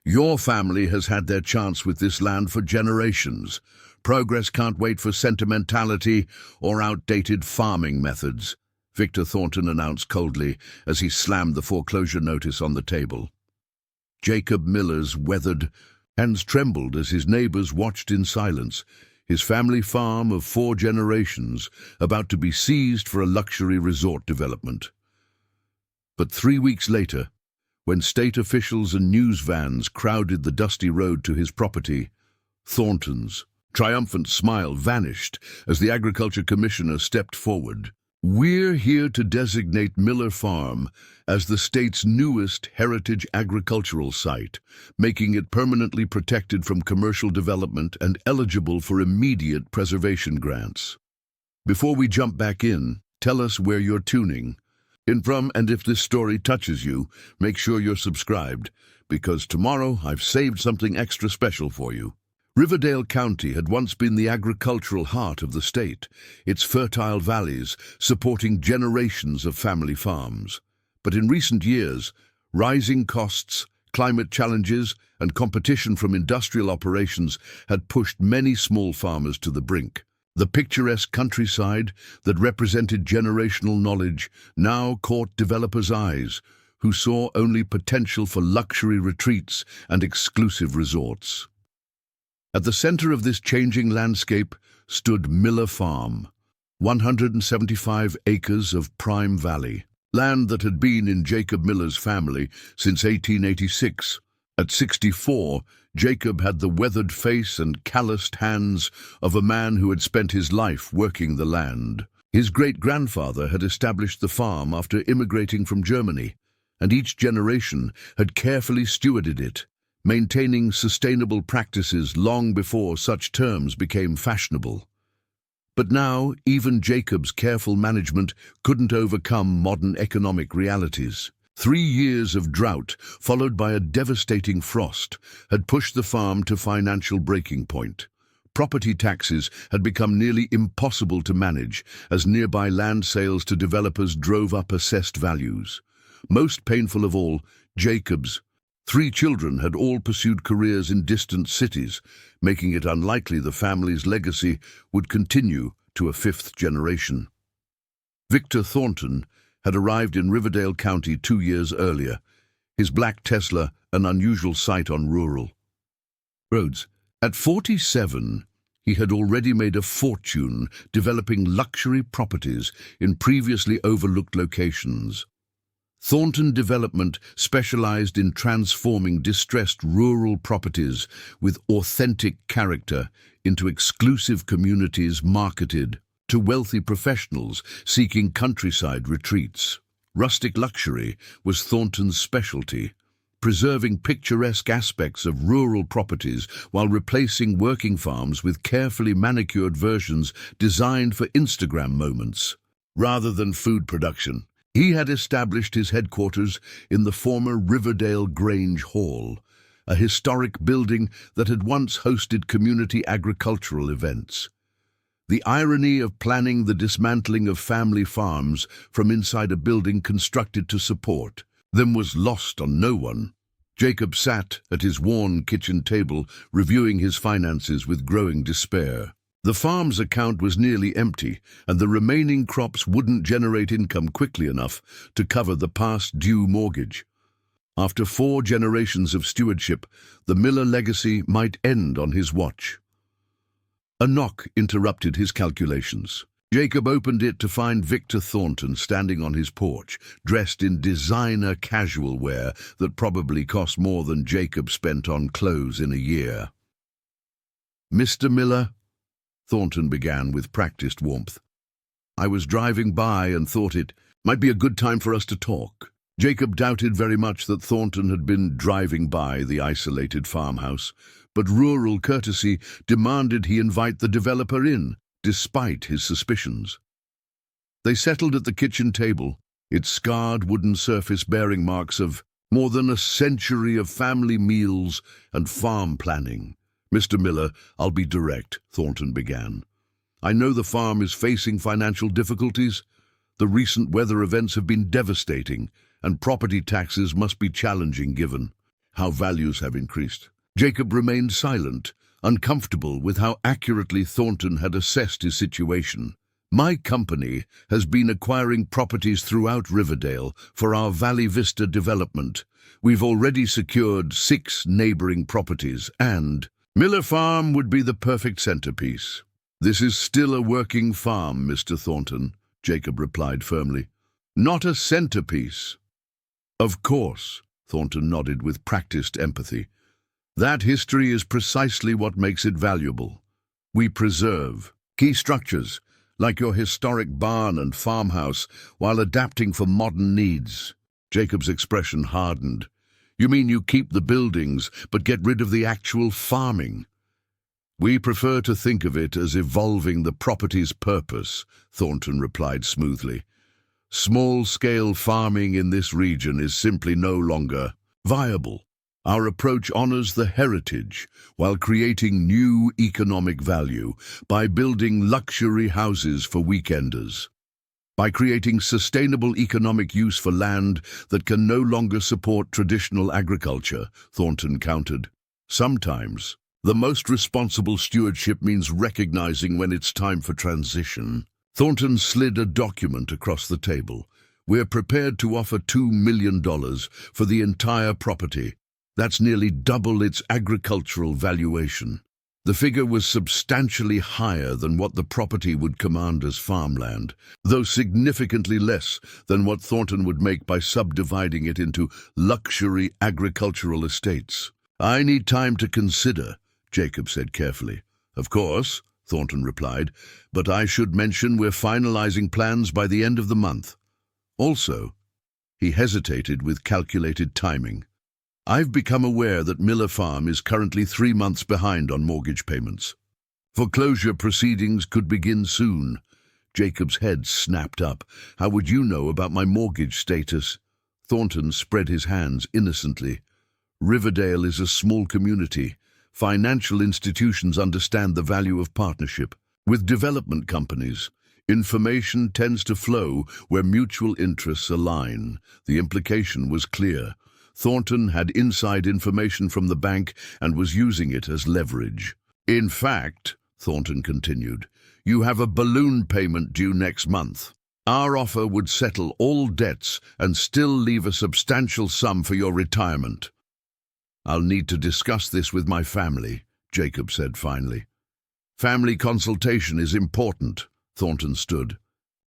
Your family has had their chance with this land for generations. Progress can't wait for sentimentality or outdated farming methods, Victor Thornton announced coldly as he slammed the foreclosure notice on the table. Jacob Miller's weathered hands trembled as his neighbors watched in silence, his family farm of 4 generations about to be seized for a luxury resort development. But 3 weeks later, when state officials and news vans crowded the dusty road to his property, Thornton's triumphant smile vanished as the agriculture commissioner stepped forward. "We're here to designate Miller Farm as the state's newest heritage agricultural site, making it permanently protected from commercial development and eligible for immediate preservation grants. Before we jump back in, tell us where you're tuning in from, and if this story touches you, make sure you're subscribed, because tomorrow I've saved something extra special for you." Riverdale County had once been the agricultural heart of the state, its fertile valleys supporting generations of family farms. But in recent years, rising costs, climate challenges, and competition from industrial operations had pushed many small farmers to the brink. The picturesque countryside that represented generational knowledge now caught developers' eyes, who saw only potential for luxury retreats and exclusive resorts. At the center of this changing landscape stood Miller Farm, 175 acres of prime valley, land that had been in Jacob Miller's family since 1886. At 64, Jacob had the weathered face and calloused hands of a man who had spent his life working the land. His great-grandfather had established the farm after immigrating from Germany, and each generation had carefully stewarded it, maintaining sustainable practices long before such terms became fashionable. But now, even Jacob's careful management couldn't overcome modern economic realities. 3 years of drought, followed by a devastating frost, had pushed the farm to financial breaking point. Property taxes had become nearly impossible to manage as nearby land sales to developers drove up assessed values. Most painful of all, Jacob's 3 children had all pursued careers in distant cities, making it unlikely the family's legacy would continue to a 5th generation. Victor Thornton had arrived in Riverdale County 2 years earlier, his black Tesla an unusual sight on rural roads. At 47, he had already made a fortune developing luxury properties in previously overlooked locations. Thornton Development specialized in transforming distressed rural properties with authentic character into exclusive communities marketed to wealthy professionals seeking countryside retreats. Rustic luxury was Thornton's specialty, preserving picturesque aspects of rural properties while replacing working farms with carefully manicured versions designed for Instagram moments rather than food production. He had established his headquarters in the former Riverdale Grange Hall, a historic building that had once hosted community agricultural events. The irony of planning the dismantling of family farms from inside a building constructed to support them was lost on no one. Jacob sat at his worn kitchen table, reviewing his finances with growing despair. The farm's account was nearly empty, and the remaining crops wouldn't generate income quickly enough to cover the past due mortgage. After 4 generations of stewardship, the Miller legacy might end on his watch. A knock interrupted his calculations. Jacob opened it to find Victor Thornton standing on his porch, dressed in designer casual wear that probably cost more than Jacob spent on clothes in a year. "Mr. Miller," Thornton began with practiced warmth, "I was driving by and thought it might be a good time for us to talk." Jacob doubted very much that Thornton had been driving by the isolated farmhouse, but rural courtesy demanded he invite the developer in, despite his suspicions. They settled at the kitchen table, its scarred wooden surface bearing marks of more than a century of family meals and farm planning. "Mr. Miller, I'll be direct," Thornton began. "I know the farm is facing financial difficulties. The recent weather events have been devastating, and property taxes must be challenging given how values have increased. Jacob remained silent, uncomfortable with how accurately Thornton had assessed his situation. My company has been acquiring properties throughout Riverdale for our Valley Vista development. We've already secured 6 neighboring properties, and Miller Farm would be the perfect centerpiece. This is still a working farm, Mr. Thornton, Jacob replied firmly. Not a centerpiece. Of course, Thornton nodded with practiced empathy. That history is precisely what makes it valuable. We preserve key structures, like your historic barn and farmhouse, while adapting for modern needs. Jacob's expression hardened. You mean you keep the buildings, but get rid of the actual farming? We prefer to think of it as evolving the property's purpose, Thornton replied smoothly. Small-scale farming in this region is simply no longer viable. Our approach honors the heritage while creating new economic value by building luxury houses for weekenders, by creating sustainable economic use for land that can no longer support traditional agriculture, Thornton countered. Sometimes, the most responsible stewardship means recognizing when it's time for transition. Thornton slid a document across the table. We're prepared to offer $2 million for the entire property. That's nearly double its agricultural valuation. The figure was substantially higher than what the property would command as farmland, though significantly less than what Thornton would make by subdividing it into luxury agricultural estates. I need time to consider, Jacob said carefully. Of course, Thornton replied, but I should mention we're finalizing plans by the end of the month. Also, he hesitated with calculated timing. I've become aware that Miller Farm is currently 3 months behind on mortgage payments. Foreclosure proceedings could begin soon. Jacob's head snapped up. How would you know about my mortgage status? Thornton spread his hands innocently. Riverdale is a small community. Financial institutions understand the value of partnership. With development companies, information tends to flow where mutual interests align. The implication was clear. Thornton had inside information from the bank and was using it as leverage. In fact, Thornton continued, you have a balloon payment due next month. Our offer would settle all debts and still leave a substantial sum for your retirement. I'll need to discuss this with my family, Jacob said finally. Family consultation is important, Thornton stood.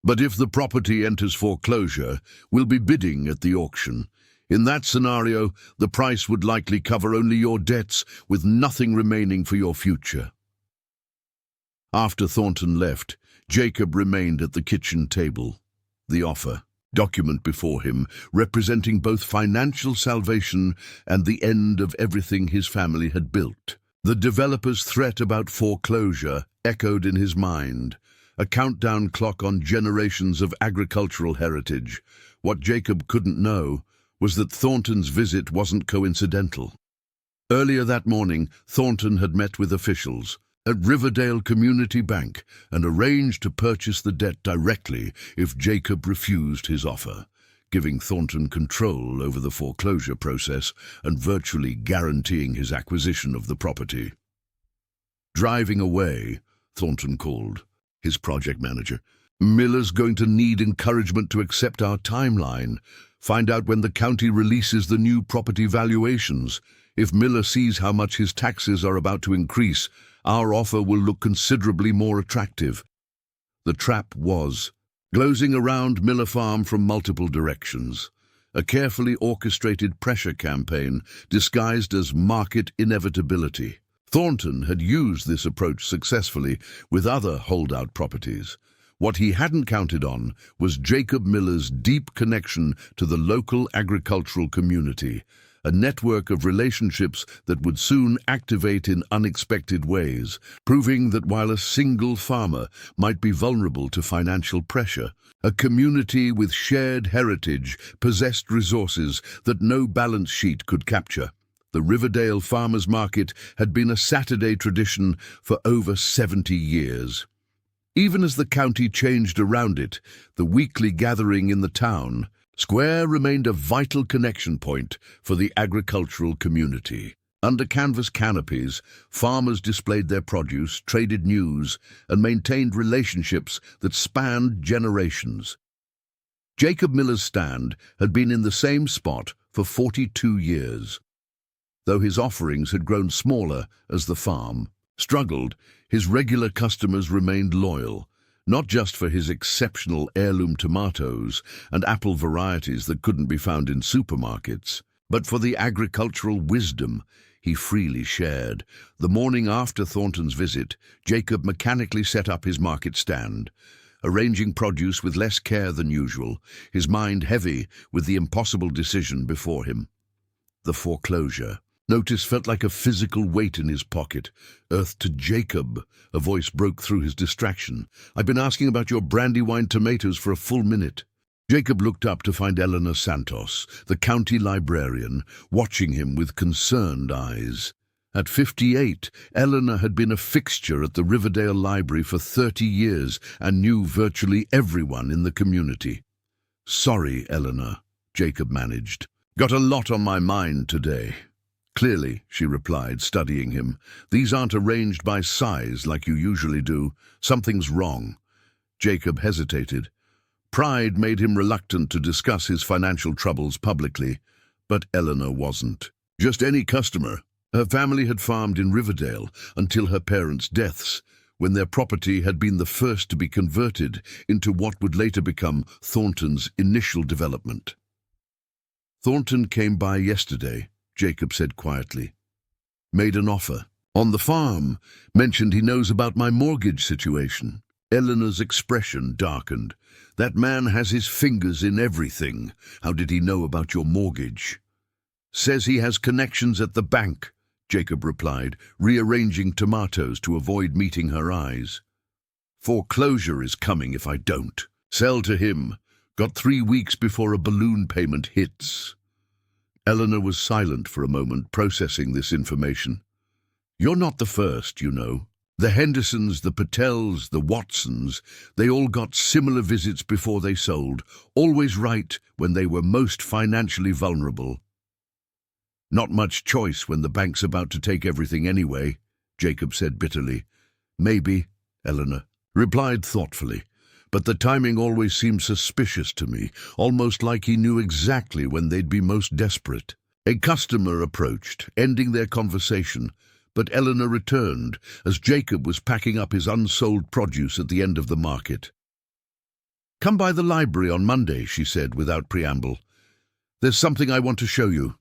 But if the property enters foreclosure, we'll be bidding at the auction. In that scenario, the price would likely cover only your debts, with nothing remaining for your future. After Thornton left, Jacob remained at the kitchen table. The offer, document before him, representing both financial salvation and the end of everything his family had built. The developer's threat about foreclosure echoed in his mind, a countdown clock on generations of agricultural heritage. What Jacob couldn't know was that Thornton's visit wasn't coincidental. Earlier that morning, Thornton had met with officials at Riverdale Community Bank and arranged to purchase the debt directly if Jacob refused his offer, giving Thornton control over the foreclosure process and virtually guaranteeing his acquisition of the property. Driving away, Thornton called his project manager. Miller's going to need encouragement to accept our timeline. Find out when the county releases the new property valuations. If Miller sees how much his taxes are about to increase, our offer will look considerably more attractive. The trap was closing around Miller Farm from multiple directions. A carefully orchestrated pressure campaign disguised as market inevitability. Thornton had used this approach successfully with other holdout properties. What he hadn't counted on was Jacob Miller's deep connection to the local agricultural community, a network of relationships that would soon activate in unexpected ways, proving that while a single farmer might be vulnerable to financial pressure, a community with shared heritage possessed resources that no balance sheet could capture. The Riverdale Farmers Market had been a Saturday tradition for over 70 years. Even as the county changed around it, the weekly gathering in the town Square remained a vital connection point for the agricultural community. Under canvas canopies, farmers displayed their produce, traded news, and maintained relationships that spanned generations. Jacob Miller's stand had been in the same spot for 42 years. Though his offerings had grown smaller as the farm struggled, his regular customers remained loyal, not just for his exceptional heirloom tomatoes and apple varieties that couldn't be found in supermarkets, but for the agricultural wisdom he freely shared. The morning after Thornton's visit, Jacob mechanically set up his market stand, arranging produce with less care than usual, his mind heavy with the impossible decision before him. The foreclosure. Notice felt like a physical weight in his pocket. "Earth to Jacob," a voice broke through his distraction. "I've been asking about your Brandywine tomatoes for a full minute." Jacob looked up to find Eleanor Santos, the county librarian, watching him with concerned eyes. At 58, Eleanor had been a fixture at the Riverdale Library for 30 years and knew virtually everyone in the community. "Sorry, Eleanor," Jacob managed. "Got a lot on my mind today." "Clearly," she replied, studying him. "These aren't arranged by size like you usually do. Something's wrong." Jacob hesitated. Pride made him reluctant to discuss his financial troubles publicly, but Eleanor wasn't. Just any customer. Her family had farmed in Riverdale until her parents' deaths, when their property had been the first to be converted into what would later become Thornton's initial development. "Thornton came by yesterday," Jacob said quietly. "Made an offer. On the farm. Mentioned he knows about my mortgage situation." Eleanor's expression darkened. "That man has his fingers in everything. How did he know about your mortgage?" "Says he has connections at the bank," Jacob replied, rearranging tomatoes to avoid meeting her eyes. "Foreclosure is coming if I don't. Sell to him. Got 3 weeks before a balloon payment hits." Eleanor was silent for a moment, processing this information. "You're not the first, you know. The Hendersons, the Patels, the Watsons, they all got similar visits before they sold, always right when they were most financially vulnerable." "Not much choice when the bank's about to take everything anyway," Jacob said bitterly. "Maybe," Eleanor replied thoughtfully. "But the timing always seemed suspicious to me, almost like he knew exactly when they'd be most desperate." A customer approached, ending their conversation, but Eleanor returned as Jacob was packing up his unsold produce at the end of the market. "Come by the library on Monday," she said without preamble. "There's something I want to show you."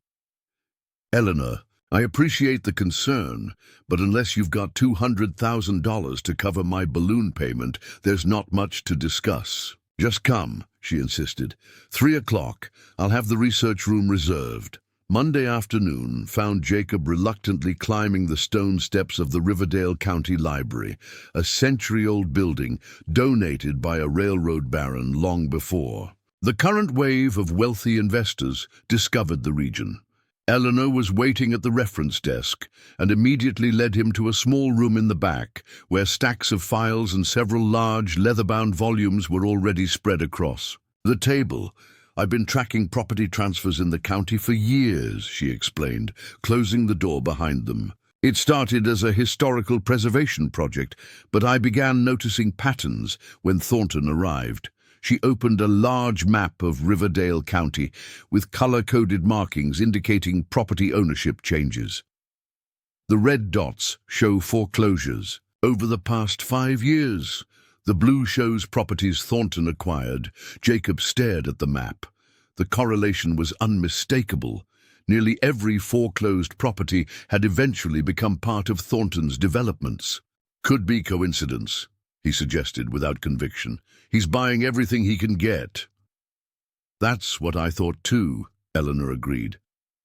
"Eleanor, I appreciate the concern, but unless you've got $200,000 to cover my balloon payment, there's not much to discuss." "Just come," she insisted. 3 o'clock. I'll have the research room reserved." Monday afternoon found Jacob reluctantly climbing the stone steps of the Riverdale County Library, a century-old building donated by a railroad baron long before. The current wave of wealthy investors discovered the region. Eleanor was waiting at the reference desk and immediately led him to a small room in the back, where stacks of files and several large, leather-bound volumes were already spread across the table. "I've been tracking property transfers in the county for years," she explained, closing the door behind them. "It started as a historical preservation project, but I began noticing patterns when Thornton arrived." She opened a large map of Riverdale County with color-coded markings indicating property ownership changes. The red dots show foreclosures. Over the past 5 years, the blue shows properties Thornton acquired. Jacob stared at the map. The correlation was unmistakable. Nearly every foreclosed property had eventually become part of Thornton's developments. "Could be coincidence," he suggested without conviction. "He's buying everything he can get." "That's what I thought too," Eleanor agreed.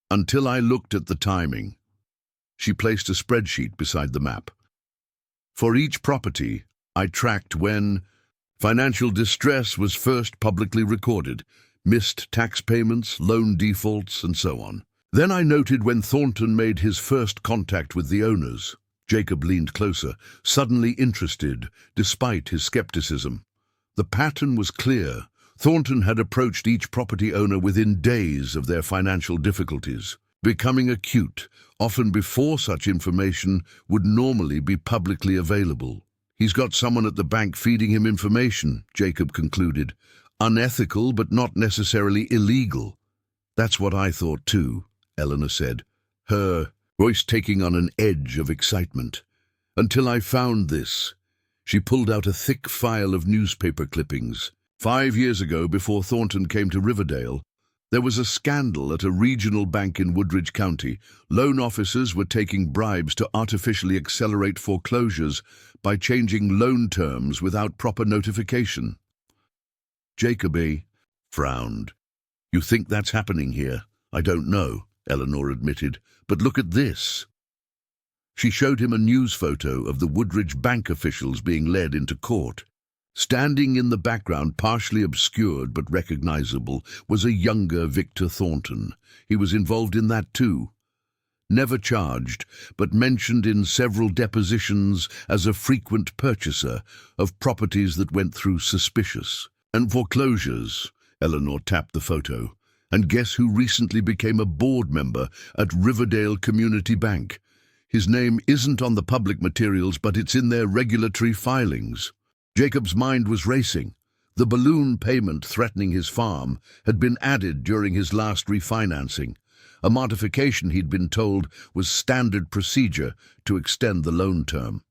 "Until I looked at the timing." She placed a spreadsheet beside the map. "For each property, I tracked when financial distress was first publicly recorded, missed tax payments, loan defaults, and so on. Then I noted when Thornton made his first contact with the owners." Jacob leaned closer, suddenly interested, despite his skepticism. The pattern was clear. Thornton had approached each property owner within days of their financial difficulties, becoming acute, often before such information would normally be publicly available. "He's got someone at the bank feeding him information," Jacob concluded. "Unethical, but not necessarily illegal." "That's what I thought too," Eleanor said, her voice taking on an edge of excitement. "Until I found this." She pulled out a thick file of newspaper clippings. 5 years ago, before Thornton came to Riverdale, there was a scandal at a regional bank in Woodridge County. Loan officers were taking bribes to artificially accelerate foreclosures by changing loan terms without proper notification. Jacob frowned. "You think that's happening here?" "I don't know," Eleanor admitted, "but look at this." She showed him a news photo of the Woodridge bank officials being led into court. Standing in the background, partially obscured but recognizable, was a younger Victor Thornton. He was involved in that too. Never charged, but mentioned in several depositions as a frequent purchaser of properties that went through suspicious. "And foreclosures," Eleanor tapped the photo. "And guess who recently became a board member at Riverdale Community Bank? His name isn't on the public materials, but it's in their regulatory filings." Jacob's mind was racing. The balloon payment threatening his farm had been added during his last refinancing, a modification he'd been told was standard procedure to extend the loan term.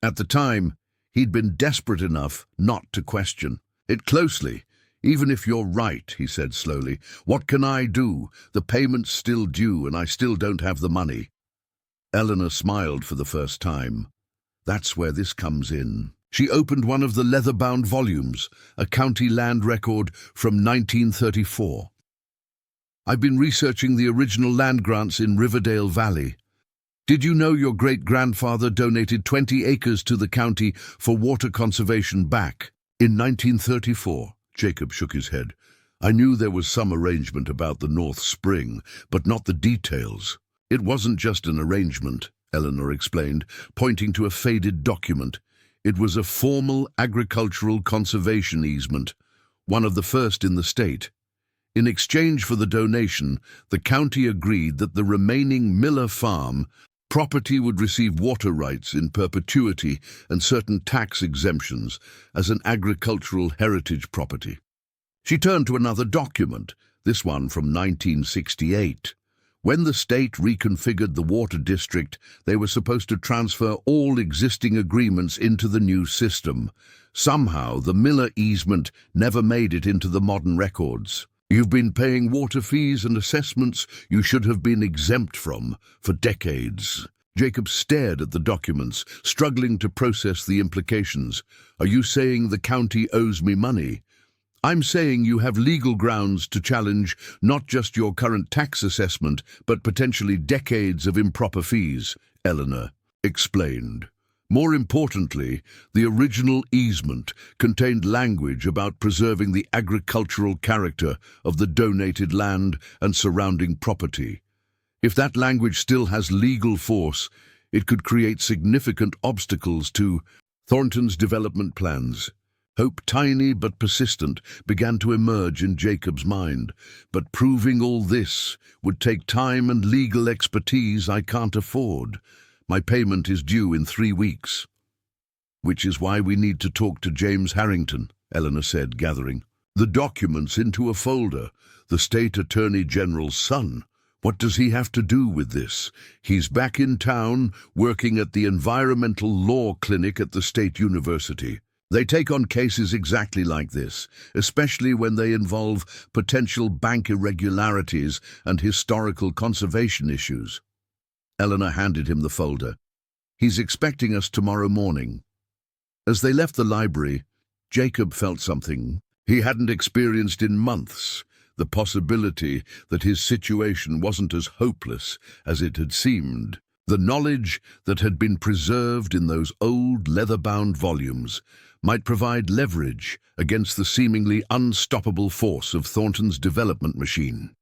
At the time, he'd been desperate enough not to question it closely. "Even if you're right," he said slowly, "what can I do? The payment's still due and I still don't have the money." Eleanor smiled for the first time. "That's where this comes in." She opened one of the leather-bound volumes, a county land record from 1934. "I've been researching the original land grants in Riverdale Valley. Did you know your great-grandfather donated 20 acres to the county for water conservation back in 1934? Jacob shook his head. "I knew there was some arrangement about the North Spring, but not the details." "It wasn't just an arrangement," Eleanor explained, pointing to a faded document. "It was a formal agricultural conservation easement, one of the first in the state. In exchange for the donation, the county agreed that the remaining Miller Farm property would receive water rights in perpetuity and certain tax exemptions as an agricultural heritage property." She turned to another document, this one from 1968. When the state reconfigured the water district, they were supposed to transfer all existing agreements into the new system. Somehow, the Miller easement never made it into the modern records. "You've been paying water fees and assessments you should have been exempt from for decades." Jacob stared at the documents, struggling to process the implications. "Are you saying the county owes me money?" "I'm saying you have legal grounds to challenge not just your current tax assessment, but potentially decades of improper fees," Eleanor explained. More importantly, the original easement contained language about preserving the agricultural character of the donated land and surrounding property. If that language still has legal force, it could create significant obstacles to Thornton's development plans. Hope, tiny but persistent, began to emerge in Jacob's mind. "But proving all this would take time and legal expertise I can't afford. My payment is due in 3 weeks." "Which is why we need to talk to James Harrington," Eleanor said, gathering the documents into a folder. "The state attorney general's son. What does he have to do with this? He's back in town, working at the environmental law clinic at the state university. They take on cases exactly like this, especially when they involve potential bank irregularities and historical conservation issues." Eleanor handed him the folder. "He's expecting us tomorrow morning." As they left the library, Jacob felt something he hadn't experienced in months, the possibility that his situation wasn't as hopeless as it had seemed. The knowledge that had been preserved in those old leather-bound volumes might provide leverage against the seemingly unstoppable force of Thornton's development machine.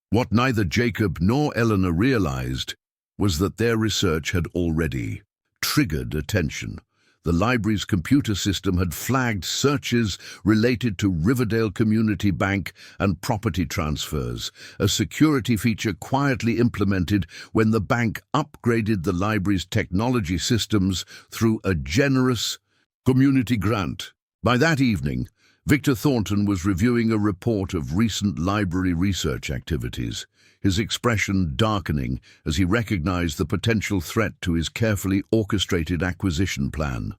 What neither Jacob nor Eleanor realized was that their research had already triggered attention. The library's computer system had flagged searches related to Riverdale Community Bank and property transfers, a security feature quietly implemented when the bank upgraded the library's technology systems through a generous community grant. By that evening, Victor Thornton was reviewing a report of recent library research activities, his expression darkening as he recognized the potential threat to his carefully orchestrated acquisition plan.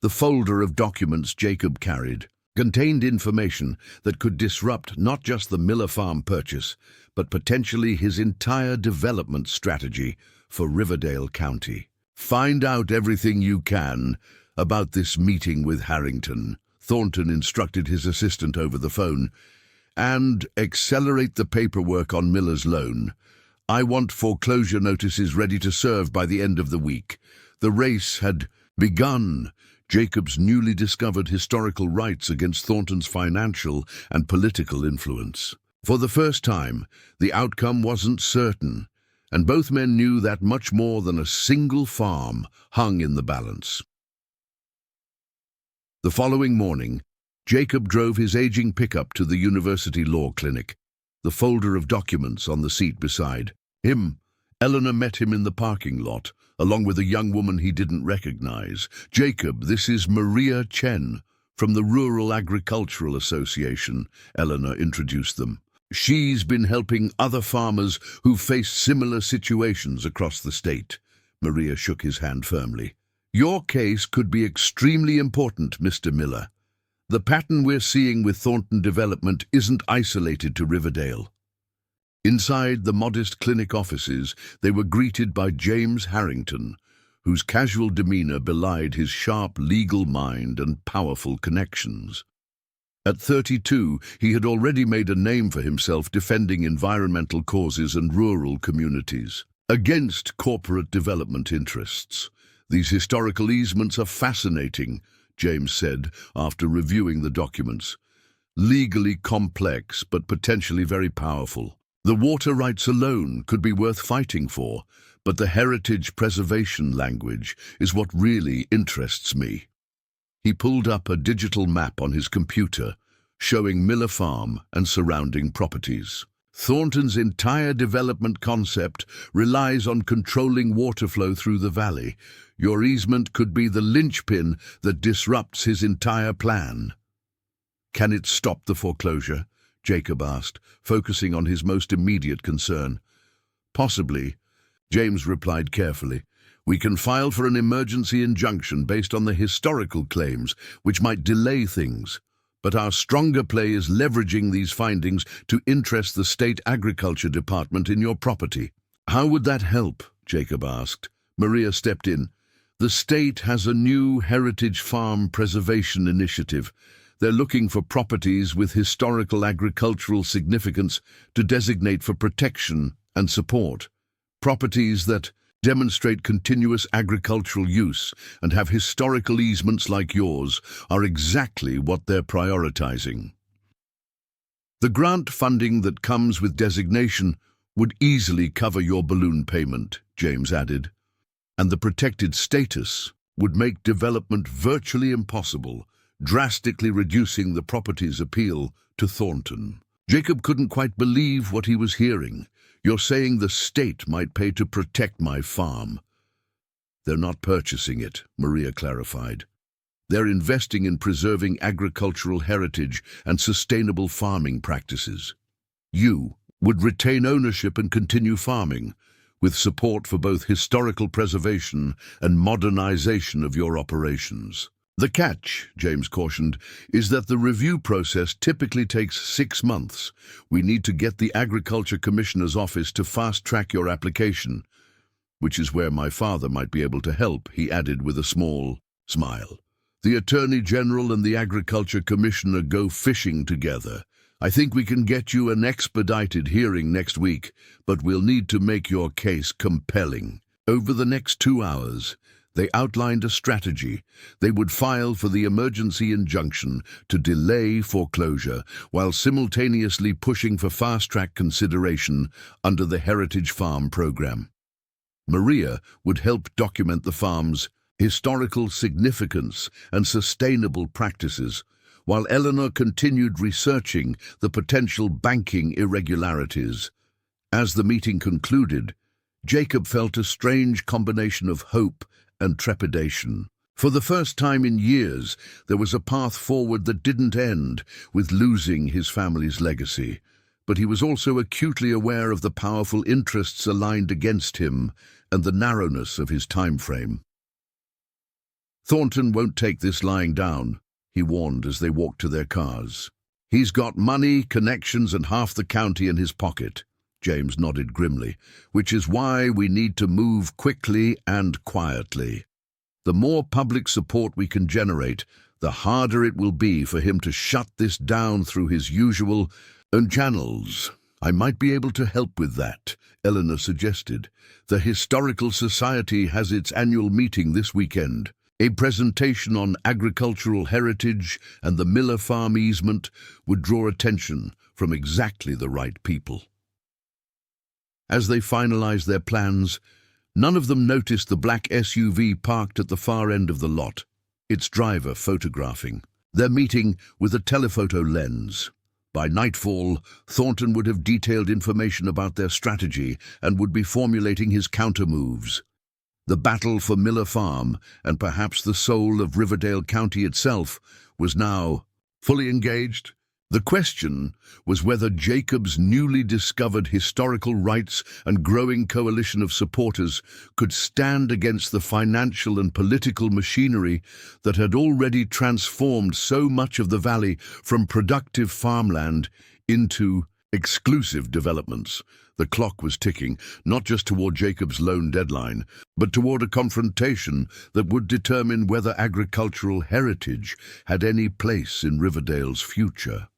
The folder of documents Jacob carried contained information that could disrupt not just the Miller Farm purchase, but potentially his entire development strategy for Riverdale County. "Find out everything you can about this meeting with Harrington," Thornton instructed his assistant over the phone, "and accelerate the paperwork on Miller's loan. I want foreclosure notices ready to serve by the end of the week." The race had begun. Jacob's newly discovered historical rights against Thornton's financial and political influence. For the first time, the outcome wasn't certain, and both men knew that much more than a single farm hung in the balance. The following morning, Jacob drove his aging pickup to the university law clinic, the folder of documents on the seat beside him. Eleanor met him in the parking lot, along with a young woman he didn't recognize. "Jacob, this is Maria Chen from the Rural Agricultural Association," Eleanor introduced them. "She's been helping other farmers who face similar situations across the state." Maria shook his hand firmly. "Your case could be extremely important, Mr. Miller. The pattern we're seeing with Thornton development isn't isolated to Riverdale." Inside the modest clinic offices, they were greeted by James Harrington, whose casual demeanor belied his sharp legal mind and powerful connections. At 32, he had already made a name for himself defending environmental causes and rural communities against corporate development interests. "These historical easements are fascinating," James said after reviewing the documents. "Legally complex, but potentially very powerful. The water rights alone could be worth fighting for, but the heritage preservation language is what really interests me." He pulled up a digital map on his computer, showing Miller Farm and surrounding properties. "Thornton's entire development concept relies on controlling water flow through the valley. Your easement could be the linchpin that disrupts his entire plan." "Can it stop the foreclosure?" Jacob asked, focusing on his most immediate concern. "Possibly," James replied carefully. "We can file for an emergency injunction based on the historical claims, which might delay things. But our stronger play is leveraging these findings to interest the state agriculture department in your property." "How would that help?" Jacob asked. Maria stepped in. "The state has a new heritage farm preservation initiative. They're looking for properties with historical agricultural significance to designate for protection and support. Properties that demonstrate continuous agricultural use and have historical easements like yours are exactly what they're prioritizing. The grant funding that comes with designation would easily cover your balloon payment," James added, "and the protected status would make development virtually impossible, drastically reducing the property's appeal to Thornton." Jacob couldn't quite believe what he was hearing. "You're saying the state might pay to protect my farm?" "They're not purchasing it," Maria clarified. "They're investing in preserving agricultural heritage and sustainable farming practices. You would retain ownership and continue farming, with support for both historical preservation and modernization of your operations." "The catch," James cautioned, "is that the review process typically takes 6 months. We need to get the Agriculture Commissioner's office to fast-track your application, which is where my father might be able to help," he added with a small smile. "The Attorney General and the Agriculture Commissioner go fishing together. I think we can get you an expedited hearing next week, but we'll need to make your case compelling." Over the next 2 hours, they outlined a strategy. They would file for the emergency injunction to delay foreclosure while simultaneously pushing for fast-track consideration under the Heritage Farm program. Maria would help document the farm's historical significance, and sustainable practices, while Eleanor continued researching the potential banking irregularities. As the meeting concluded, Jacob felt a strange combination of hope and trepidation. For the first time in years, there was a path forward that didn't end with losing his family's legacy. But he was also acutely aware of the powerful interests aligned against him and the narrowness of his time frame. "Thornton won't take this lying down," he warned as they walked to their cars. "He's got money, connections, and half the county in his pocket." James nodded grimly. "Which is why we need to move quickly and quietly. The more public support we can generate, the harder it will be for him to shut this down through his usual channels." "I might be able to help with that," Eleanor suggested. "The Historical Society has its annual meeting this weekend. A presentation on agricultural heritage and the Miller farm easement would draw attention from exactly the right people." As they finalized their plans, none of them noticed the black SUV parked at the far end of the lot, its driver photographing. Their meeting with a telephoto lens. By nightfall, Thornton would have detailed information about their strategy and would be formulating his countermoves. The battle for Miller Farm, and perhaps the soul of Riverdale County itself, was now fully engaged. The question was whether Jacob's newly discovered historical rights and growing coalition of supporters could stand against the financial and political machinery that had already transformed so much of the valley from productive farmland into exclusive developments. The clock was ticking, not just toward Jacob's lone deadline, but toward a confrontation that would determine whether agricultural heritage had any place in Riverdale's future.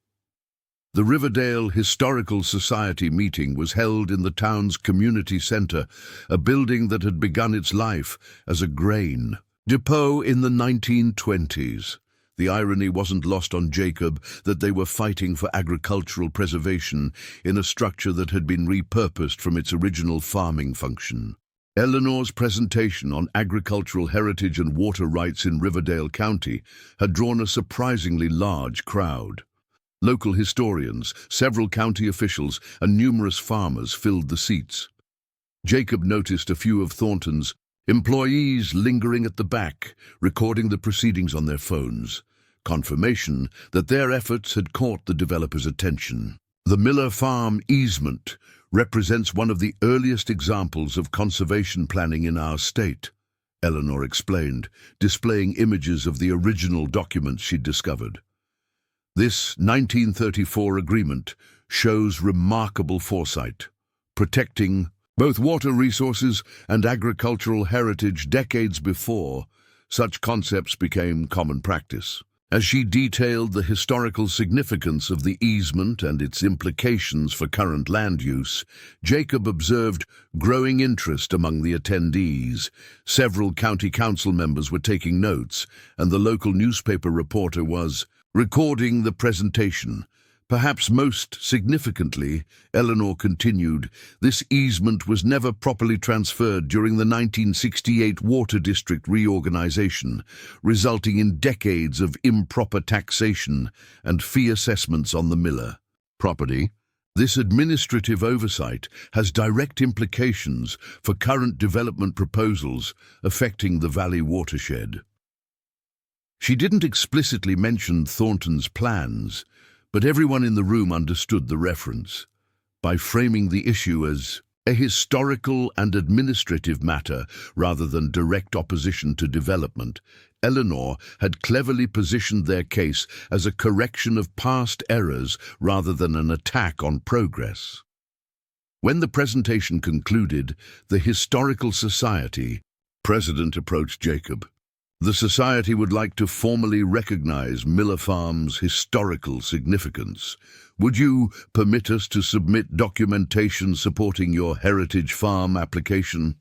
The Riverdale Historical Society meeting was held in the town's community center, a building that had begun its life as a grain depot in the 1920s. The irony wasn't lost on Jacob that they were fighting for agricultural preservation in a structure that had been repurposed from its original farming function. Eleanor's presentation on agricultural heritage and water rights in Riverdale County had drawn a surprisingly large crowd. Local historians, several county officials, and numerous farmers filled the seats. Jacob noticed a few of Thornton's employees lingering at the back, recording the proceedings on their phones, confirmation that their efforts had caught the developer's attention. The Miller Farm easement represents one of the earliest examples of conservation planning in our state, Eleanor explained, displaying images of the original documents she'd discovered. This 1934 agreement shows remarkable foresight, protecting both water resources and agricultural heritage decades before such concepts became common practice. As she detailed the historical significance of the easement and its implications for current land use, Jacob observed growing interest among the attendees. Several county council members were taking notes, and the local newspaper reporter was recording the presentation. Perhaps most significantly, Eleanor continued, this easement was never properly transferred during the 1968 Water District reorganization, resulting in decades of improper taxation and fee assessments on the Miller property. This administrative oversight has direct implications for current development proposals affecting the Valley watershed. She didn't explicitly mention Thornton's plans, but everyone in the room understood the reference. By framing the issue as a historical and administrative matter rather than direct opposition to development, Eleanor had cleverly positioned their case as a correction of past errors rather than an attack on progress. When the presentation concluded, the Historical Society president approached Jacob. The Society would like to formally recognize Miller Farm's historical significance. Would you permit us to submit documentation supporting your heritage farm application?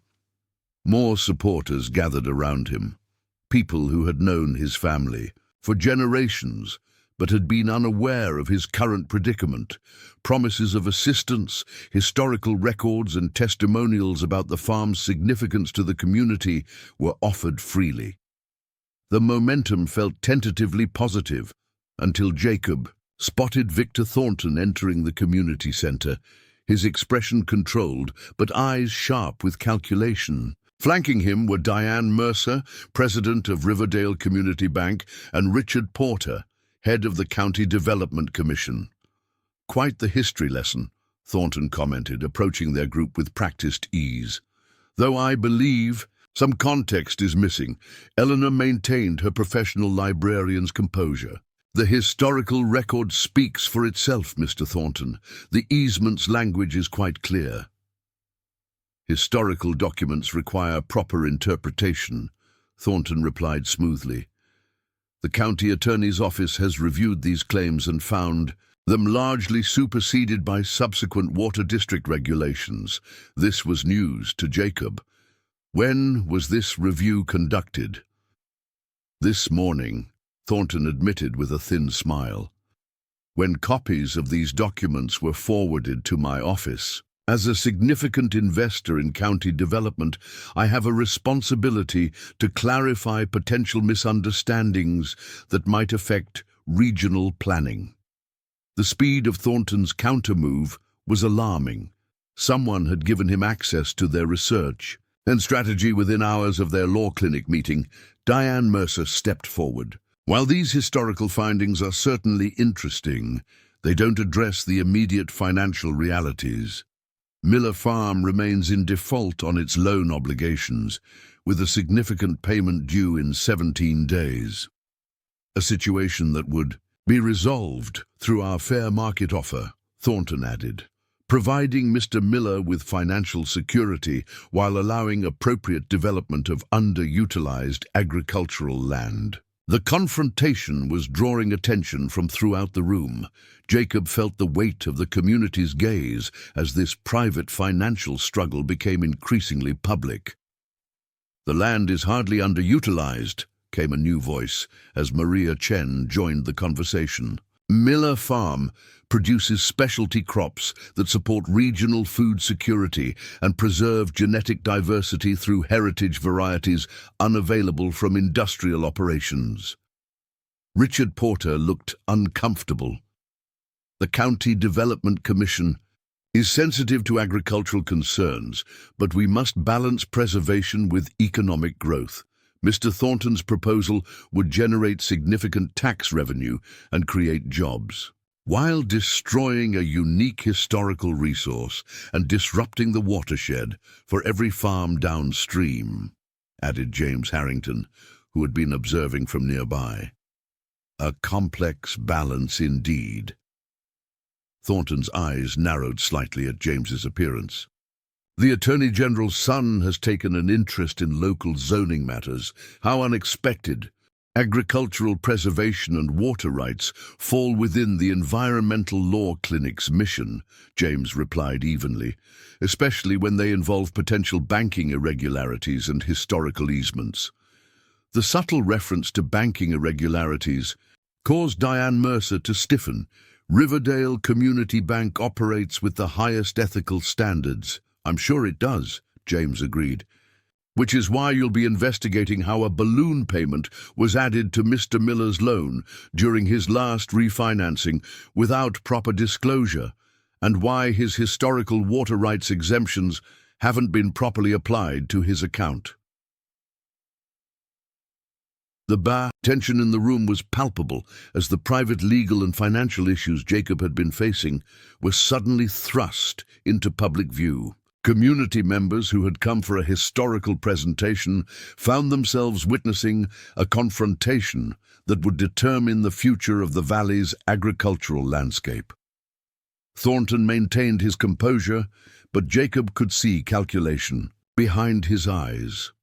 More supporters gathered around him, people who had known his family for generations, but had been unaware of his current predicament. Promises of assistance, historical records, and testimonials about the farm's significance to the community were offered freely. The momentum felt tentatively positive until Jacob spotted Victor Thornton entering the community center, his expression controlled but eyes sharp with calculation. Flanking him were Diane Mercer, president of Riverdale Community Bank, and Richard Porter, head of the County Development Commission. "Quite the history lesson," Thornton commented, approaching their group with practiced ease. "Though I believe some context is missing," Eleanor maintained her professional librarian's composure. "The historical record speaks for itself, Mr. Thornton. The easement's language is quite clear." "Historical documents require proper interpretation," Thornton replied smoothly. "The county attorney's office has reviewed these claims and found them largely superseded by subsequent water district regulations." This was news to Jacob. "When was this review conducted?" "This morning," Thornton admitted with a thin smile, "when copies of these documents were forwarded to my office. As a significant investor in county development, I have a responsibility to clarify potential misunderstandings that might affect regional planning." The speed of Thornton's countermove was alarming. Someone had given him access to their research and strategy. Within hours of their law clinic meeting, Diane Mercer stepped forward. "While these historical findings are certainly interesting, they don't address the immediate financial realities. Miller Farm remains in default on its loan obligations, with a significant payment due in 17 days. A situation that would be resolved through our fair market offer," Thornton added, "providing Mr. Miller with financial security while allowing appropriate development of underutilized agricultural land." The confrontation was drawing attention from throughout the room. Jacob felt the weight of the community's gaze as this private financial struggle became increasingly public. "The land is hardly underutilized," came a new voice as Maria Chen joined the conversation. "Miller Farm produces specialty crops that support regional food security and preserve genetic diversity through heritage varieties unavailable from industrial operations." Richard Porter looked uncomfortable. "The County Development Commission is sensitive to agricultural concerns, but we must balance preservation with economic growth. Mr. Thornton's proposal would generate significant tax revenue and create jobs, while destroying a unique historical resource and disrupting the watershed for every farm downstream," added James Harrington, who had been observing from nearby. "A complex balance indeed." Thornton's eyes narrowed slightly at James's appearance. "The Attorney General's son has taken an interest in local zoning matters. How unexpected. Agricultural preservation and water rights fall within the Environmental Law Clinic's mission," James replied evenly, "especially when they involve potential banking irregularities and historical easements." The subtle reference to banking irregularities caused Diane Mercer to stiffen. "Riverdale Community Bank operates with the highest ethical standards." "I'm sure it does," James agreed. "Which is why you'll be investigating how a balloon payment was added to Mr. Miller's loan during his last refinancing without proper disclosure, and why his historical water rights exemptions haven't been properly applied to his account." The tension in the room was palpable as the private legal and financial issues Jacob had been facing were suddenly thrust into public view. Community members who had come for a historical presentation found themselves witnessing a confrontation that would determine the future of the valley's agricultural landscape. Thornton maintained his composure, but Jacob could see calculation behind his eyes.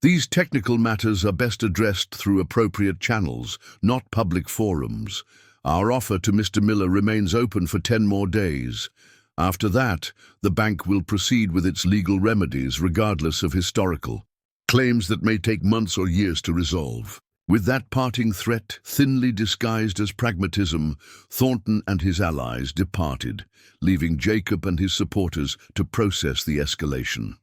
"These technical matters are best addressed through appropriate channels, not public forums. Our offer to Mr. Miller remains open for 10 more days. After that, the bank will proceed with its legal remedies regardless of historical claims that may take months or years to resolve." With that parting threat thinly disguised as pragmatism, Thornton and his allies departed, leaving Jacob and his supporters to process the escalation.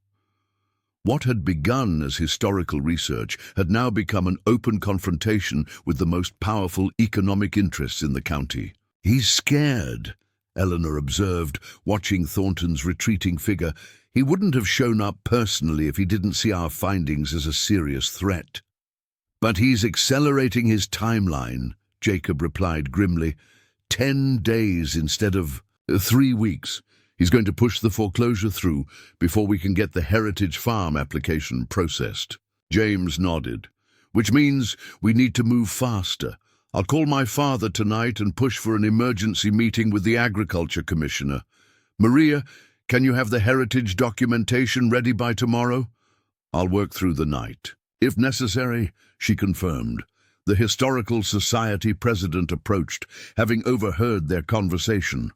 What had begun as historical research had now become an open confrontation with the most powerful economic interests in the county. "He's scared," Eleanor observed, watching Thornton's retreating figure. "He wouldn't have shown up personally if he didn't see our findings as a serious threat." "But he's accelerating his timeline," Jacob replied grimly. 10 days instead of 3 weeks. He's going to push the foreclosure through before we can get the Heritage Farm application processed. James nodded. "Which means we need to move faster. I'll call my father tonight and push for an emergency meeting with the Agriculture Commissioner. Maria, can you have the heritage documentation ready by tomorrow?" "I'll work through the night. If necessary," she confirmed. The Historical Society president approached, having overheard their conversation.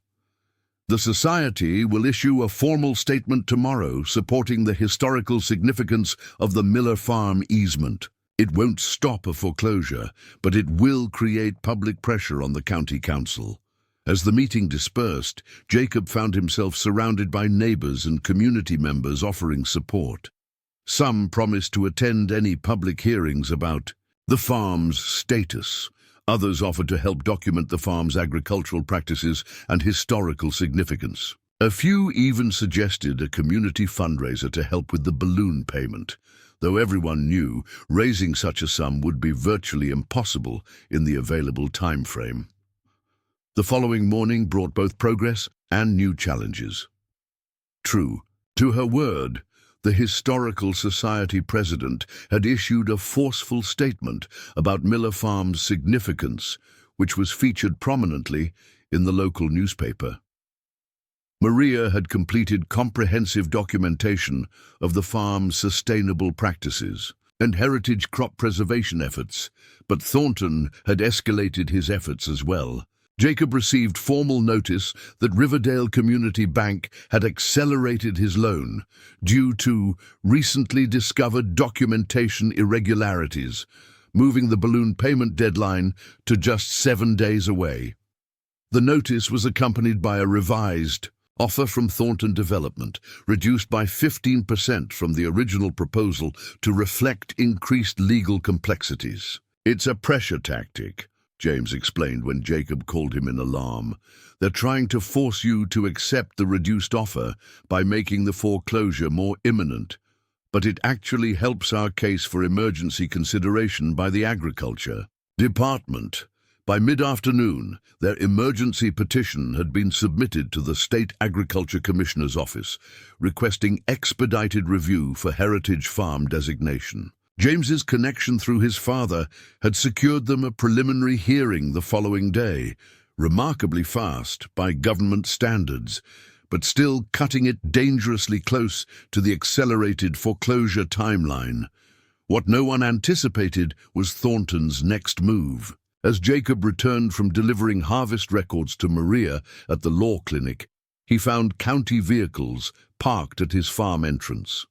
"The Society will issue a formal statement tomorrow supporting the historical significance of the Miller Farm easement. It won't stop a foreclosure, but it will create public pressure on the county council." As the meeting dispersed, Jacob found himself surrounded by neighbors and community members offering support. Some promised to attend any public hearings about the farm's status. Others offered to help document the farm's agricultural practices and historical significance. A few even suggested a community fundraiser to help with the balloon payment, though everyone knew raising such a sum would be virtually impossible in the available time frame. The following morning brought both progress and new challenges. True to her word, the Historical Society president had issued a forceful statement about Miller Farm's significance, which was featured prominently in the local newspaper. Maria had completed comprehensive documentation of the farm's sustainable practices and heritage crop preservation efforts, but Thornton had escalated his efforts as well. Jacob received formal notice that Riverdale Community Bank had accelerated his loan due to recently discovered documentation irregularities, moving the balloon payment deadline to just 7 days away. The notice was accompanied by a revised offer from Thornton Development, reduced by 15% from the original proposal to reflect increased legal complexities. "It's a pressure tactic," James explained when Jacob called him in alarm. "They're trying to force you to accept the reduced offer by making the foreclosure more imminent, but it actually helps our case for emergency consideration by the Agriculture Department." By mid-afternoon, their emergency petition had been submitted to the State Agriculture Commissioner's office, requesting expedited review for Heritage Farm designation. James's connection through his father had secured them a preliminary hearing the following day, remarkably fast by government standards, but still cutting it dangerously close to the accelerated foreclosure timeline. What no one anticipated was Thornton's next move. As Jacob returned from delivering harvest records to Maria at the law clinic, he found county vehicles parked at his farm entrance.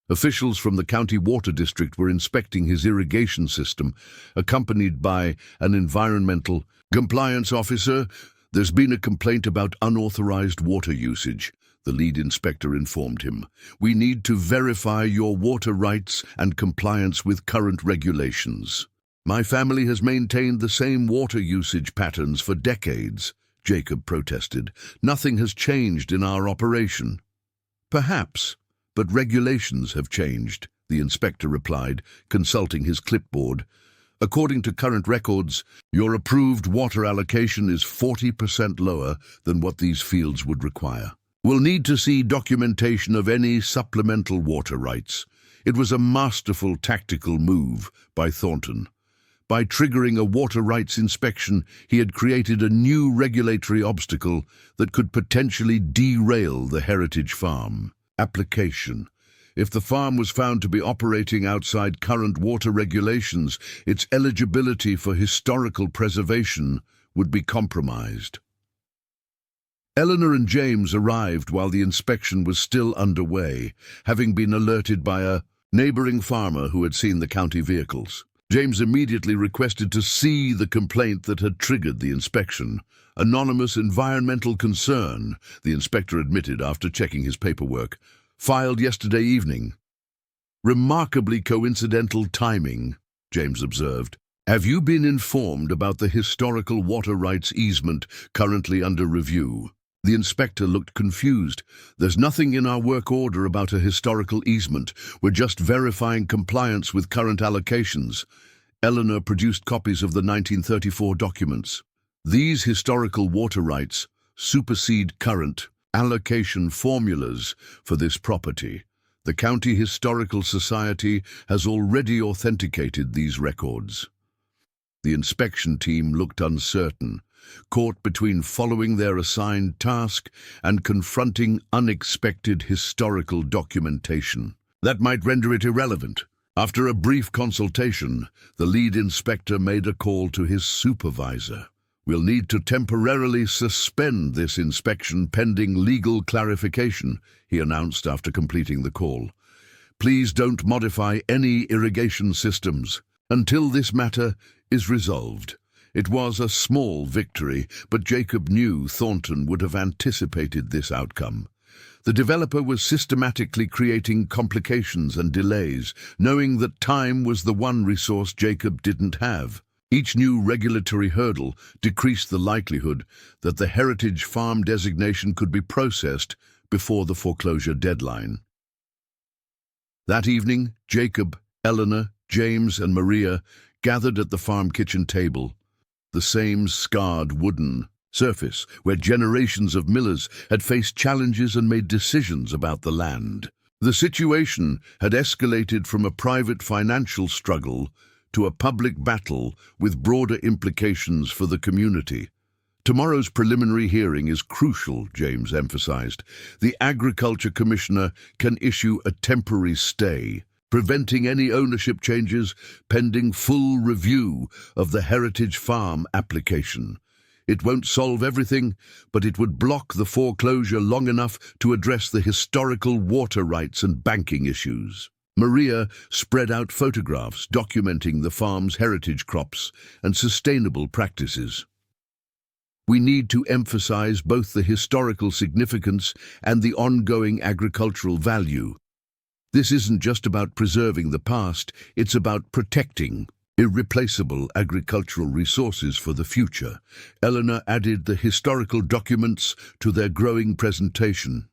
Officials from the county water district were inspecting his irrigation system, accompanied by an environmental compliance officer. "There's been a complaint about unauthorized water usage," the lead inspector informed him. "We need to verify your water rights and compliance with current regulations." "My family has maintained the same water usage patterns for decades," Jacob protested. "Nothing has changed in our operation." "Perhaps, but regulations have changed," the inspector replied, consulting his clipboard. "According to current records, your approved water allocation is 40% lower than what these fields would require. We'll need to see documentation of any supplemental water rights." It was a masterful tactical move by Thornton. By triggering a water rights inspection, he had created a new regulatory obstacle that could potentially derail the Heritage Farm application. If the farm was found to be operating outside current water regulations, its eligibility for historical preservation would be compromised. Eleanor and James arrived while the inspection was still underway, having been alerted by a neighboring farmer who had seen the county vehicles. James immediately requested to see the complaint that had triggered the inspection. Anonymous environmental concern, the inspector admitted after checking his paperwork. Filed yesterday evening. Remarkably coincidental timing, James observed. Have you been informed about the historical water rights easement currently under review? The inspector looked confused. There's nothing in our work order about a historical easement. We're just verifying compliance with current allocations. Eleanor produced copies of the 1934 documents. These historical water rights supersede current allocation formulas for this property. The County Historical Society has already authenticated these records. The inspection team looked uncertain, caught between following their assigned task and confronting unexpected historical documentation. That might render it irrelevant. After a brief consultation, the lead inspector made a call to his supervisor. We'll need to temporarily suspend this inspection pending legal clarification, he announced after completing the call. Please don't modify any irrigation systems until this matter is resolved. It was a small victory, but Jacob knew Thornton would have anticipated this outcome. The developer was systematically creating complications and delays, knowing that time was the one resource Jacob didn't have. Each new regulatory hurdle decreased the likelihood that the heritage farm designation could be processed before the foreclosure deadline. That evening, Jacob, Eleanor, James, and Maria gathered at the farm kitchen table, the same scarred wooden surface where generations of millers had faced challenges and made decisions about the land. The situation had escalated from a private financial struggle to a public battle with broader implications for the community. Tomorrow's preliminary hearing is crucial, James emphasized. The Agriculture Commissioner can issue a temporary stay, preventing any ownership changes pending full review of the heritage farm application. It won't solve everything, but it would block the foreclosure long enough to address the historical water rights and banking issues. Maria spread out photographs documenting the farm's heritage crops and sustainable practices. We need to emphasize both the historical significance and the ongoing agricultural value. This isn't just about preserving the past, it's about protecting irreplaceable agricultural resources for the future. Eleanor added the historical documents to their growing presentation.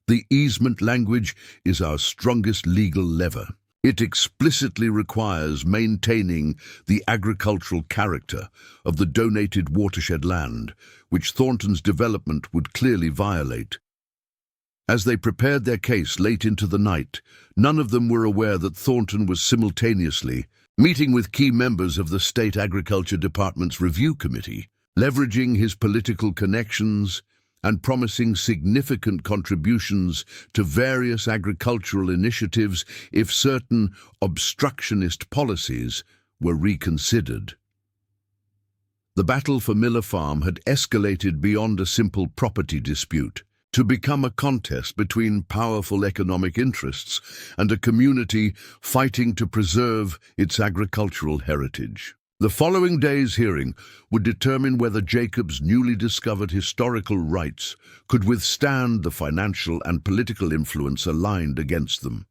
The easement language is our strongest legal lever. It explicitly requires maintaining the agricultural character of the donated watershed land, which Thornton's development would clearly violate. As they prepared their case late into the night, none of them were aware that Thornton was simultaneously meeting with key members of the State Agriculture Department's review committee, leveraging his political connections and promising significant contributions to various agricultural initiatives if certain obstructionist policies were reconsidered. The battle for Miller Farm had escalated beyond a simple property dispute to become a contest between powerful economic interests and a community fighting to preserve its agricultural heritage. The following day's hearing would determine whether Jacob's newly discovered historical rights could withstand the financial and political influence aligned against them.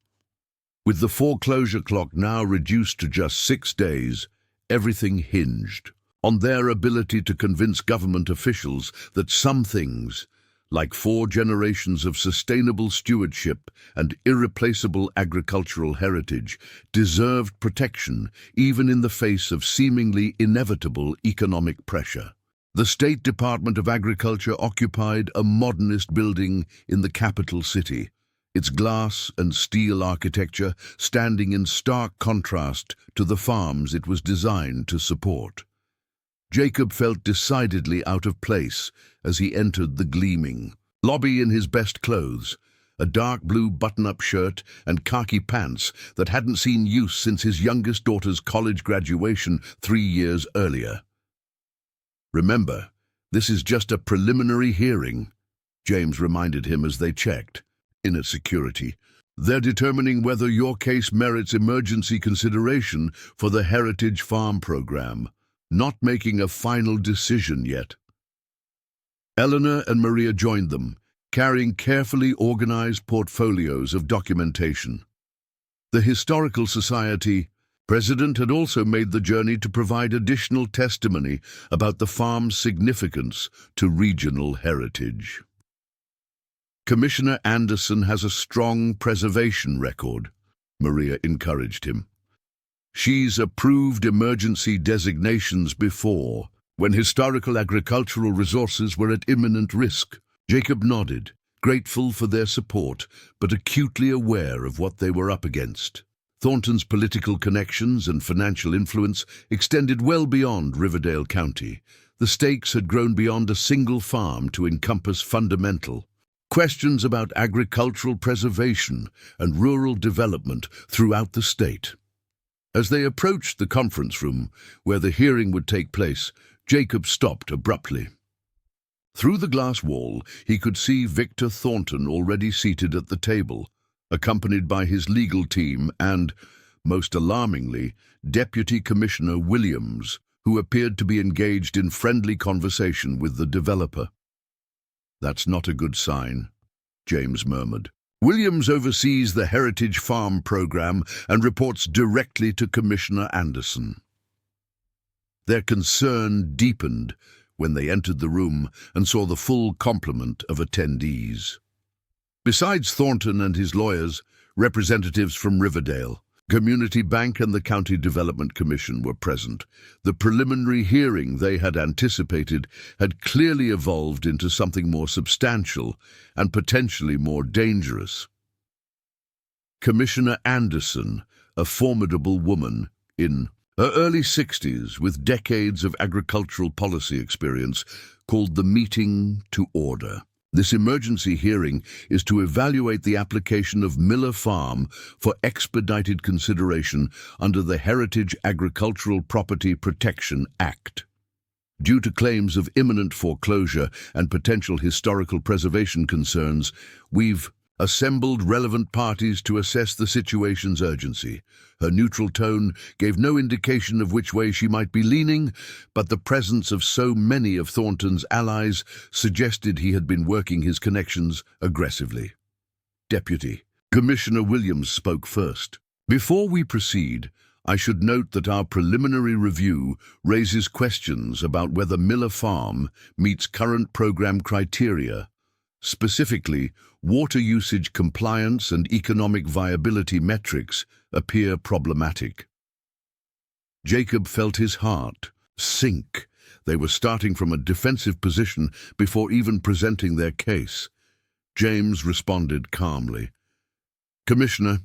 With the foreclosure clock now reduced to just 6 days, everything hinged on their ability to convince government officials that some things, like 4 generations of sustainable stewardship and irreplaceable agricultural heritage, deserved protection even in the face of seemingly inevitable economic pressure. The State Department of Agriculture occupied a modernist building in the capital city, its glass and steel architecture standing in stark contrast to the farms it was designed to support. Jacob felt decidedly out of place as he entered the gleaming lobby in his best clothes, a dark blue button-up shirt and khaki pants that hadn't seen use since his youngest daughter's college graduation 3 years earlier. "Remember, this is just a preliminary hearing," James reminded him as they checked in at security. They're determining whether your case merits emergency consideration for the Heritage Farm program, not making a final decision yet. Eleanor and Maria joined them, carrying carefully organized portfolios of documentation. The Historical Society president had also made the journey to provide additional testimony about the farm's significance to regional heritage. Commissioner Anderson has a strong preservation record, Maria encouraged him. She's approved emergency designations before, when historical agricultural resources were at imminent risk. Jacob nodded, grateful for their support, but acutely aware of what they were up against. Thornton's political connections and financial influence extended well beyond Riverdale County. The stakes had grown beyond a single farm to encompass fundamental questions about agricultural preservation and rural development throughout the state. As they approached the conference room where the hearing would take place, Jacob stopped abruptly. Through the glass wall, he could see Victor Thornton already seated at the table, accompanied by his legal team and, most alarmingly, Deputy Commissioner Williams, who appeared to be engaged in friendly conversation with the developer. "That's not a good sign," James murmured. Williams oversees the Heritage Farm program and reports directly to Commissioner Anderson. Their concern deepened when they entered the room and saw the full complement of attendees. Besides Thornton and his lawyers, representatives from Riverdale, Community Bank and the County Development Commission were present. The preliminary hearing they had anticipated had clearly evolved into something more substantial and potentially more dangerous. Commissioner Anderson, a formidable woman in her early 60s with decades of agricultural policy experience, called the meeting to order. This emergency hearing is to evaluate the application of Miller Farm for expedited consideration under the Heritage Agricultural Property Protection Act. Due to claims of imminent foreclosure and potential historical preservation concerns, we've assembled relevant parties to assess the situation's urgency. Her neutral tone gave no indication of which way she might be leaning, but the presence of so many of Thornton's allies suggested he had been working his connections aggressively. Deputy Commissioner Williams spoke first. "Before we proceed, I should note that our preliminary review raises questions about whether Miller Farm meets current program criteria. Specifically, water usage compliance and economic viability metrics appear problematic." Jacob felt his heart sink. They were starting from a defensive position before even presenting their case. James responded calmly. "Commissioner,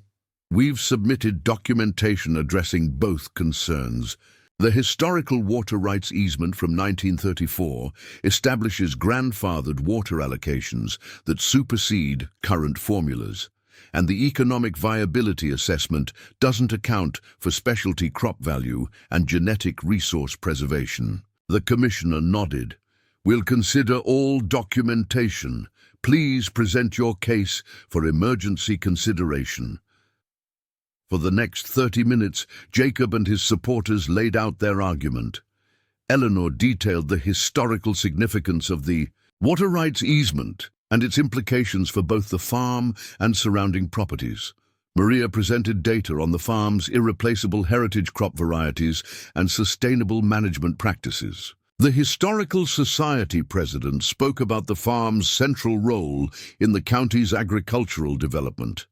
we've submitted documentation addressing both concerns. The historical water rights easement from 1934 establishes grandfathered water allocations that supersede current formulas, and the economic viability assessment doesn't account for specialty crop value and genetic resource preservation." The commissioner nodded. "We'll consider all documentation. Please present your case for emergency consideration." For the next 30 minutes, Jacob and his supporters laid out their argument. Eleanor detailed the historical significance of the water rights easement and its implications for both the farm and surrounding properties. Maria presented data on the farm's irreplaceable heritage crop varieties and sustainable management practices. The Historical Society president spoke about the farm's central role in the county's agricultural development.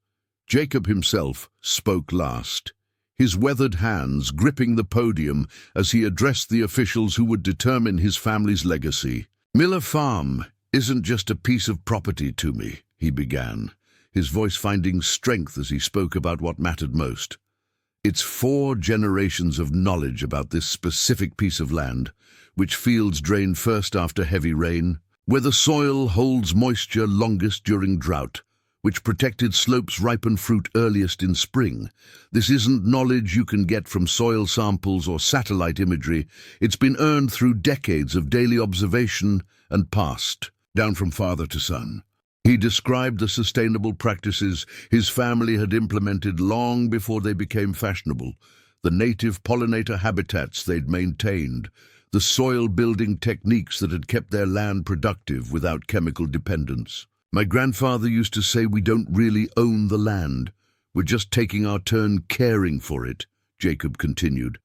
Jacob himself spoke last, his weathered hands gripping the podium as he addressed the officials who would determine his family's legacy. "Miller Farm isn't just a piece of property to me," he began, his voice finding strength as he spoke about what mattered most. "It's 4 generations of knowledge about this specific piece of land, which fields drain first after heavy rain, where the soil holds moisture longest during drought, which protected slopes ripen fruit earliest in spring. This isn't knowledge you can get from soil samples or satellite imagery. It's been earned through decades of daily observation and passed down from father to son." He described the sustainable practices his family had implemented long before they became fashionable, the native pollinator habitats they'd maintained, the soil-building techniques that had kept their land productive without chemical dependence. "My grandfather used to say we don't really own the land. We're just taking our turn caring for it," Jacob continued.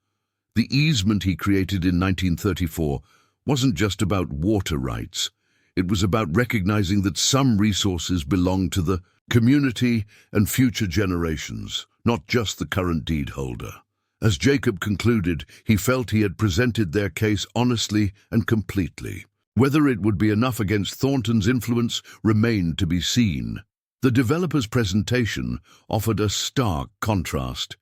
The easement he created in 1934 wasn't just about water rights. It was about recognizing that some resources belong to the community and future generations, not just the current deed holder. As Jacob concluded, he felt he had presented their case honestly and completely. Whether it would be enough against Thornton's influence remained to be seen. The developer's presentation offered a stark contrast.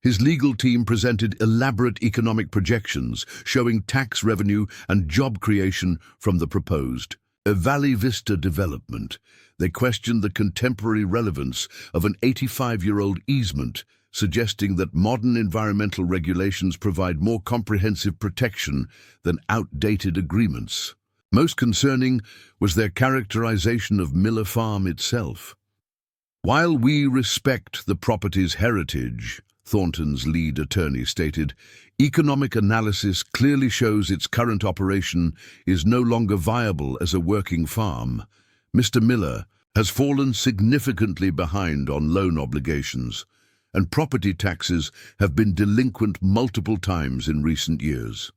His legal team presented elaborate economic projections showing tax revenue and job creation from the proposed Valley Vista development. They questioned the contemporary relevance of an 85-year-old easement, suggesting that modern environmental regulations provide more comprehensive protection than outdated agreements. Most concerning was their characterization of Miller Farm itself. "While we respect the property's heritage," Thornton's lead attorney stated, "economic analysis clearly shows its current operation is no longer viable as a working farm. Mr. Miller has fallen significantly behind on loan obligations, and property taxes have been delinquent multiple times in recent years.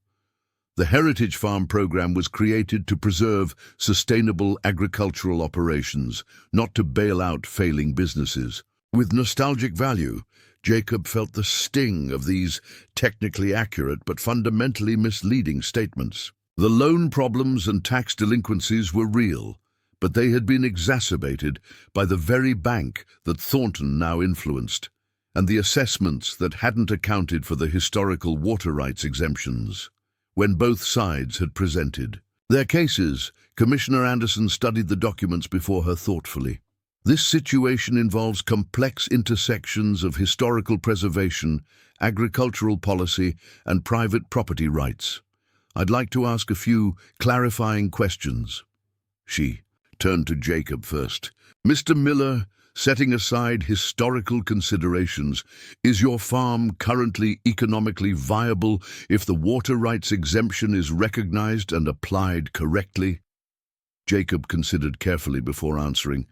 The Heritage Farm program was created to preserve sustainable agricultural operations, not to bail out failing businesses." With nostalgic value, Jacob felt the sting of these technically accurate but fundamentally misleading statements. The loan problems and tax delinquencies were real, but they had been exacerbated by the very bank that Thornton now influenced, and the assessments that hadn't accounted for the historical water rights exemptions. When both sides had presented their cases, Commissioner Anderson studied the documents before her thoughtfully. This situation involves complex intersections of historical preservation, agricultural policy, and private property rights. "I'd like to ask a few clarifying questions." She turned to Jacob first. "Mr. Miller, setting aside historical considerations, is your farm currently economically viable if the water rights exemption is recognized and applied correctly?" Jacob considered carefully before answering.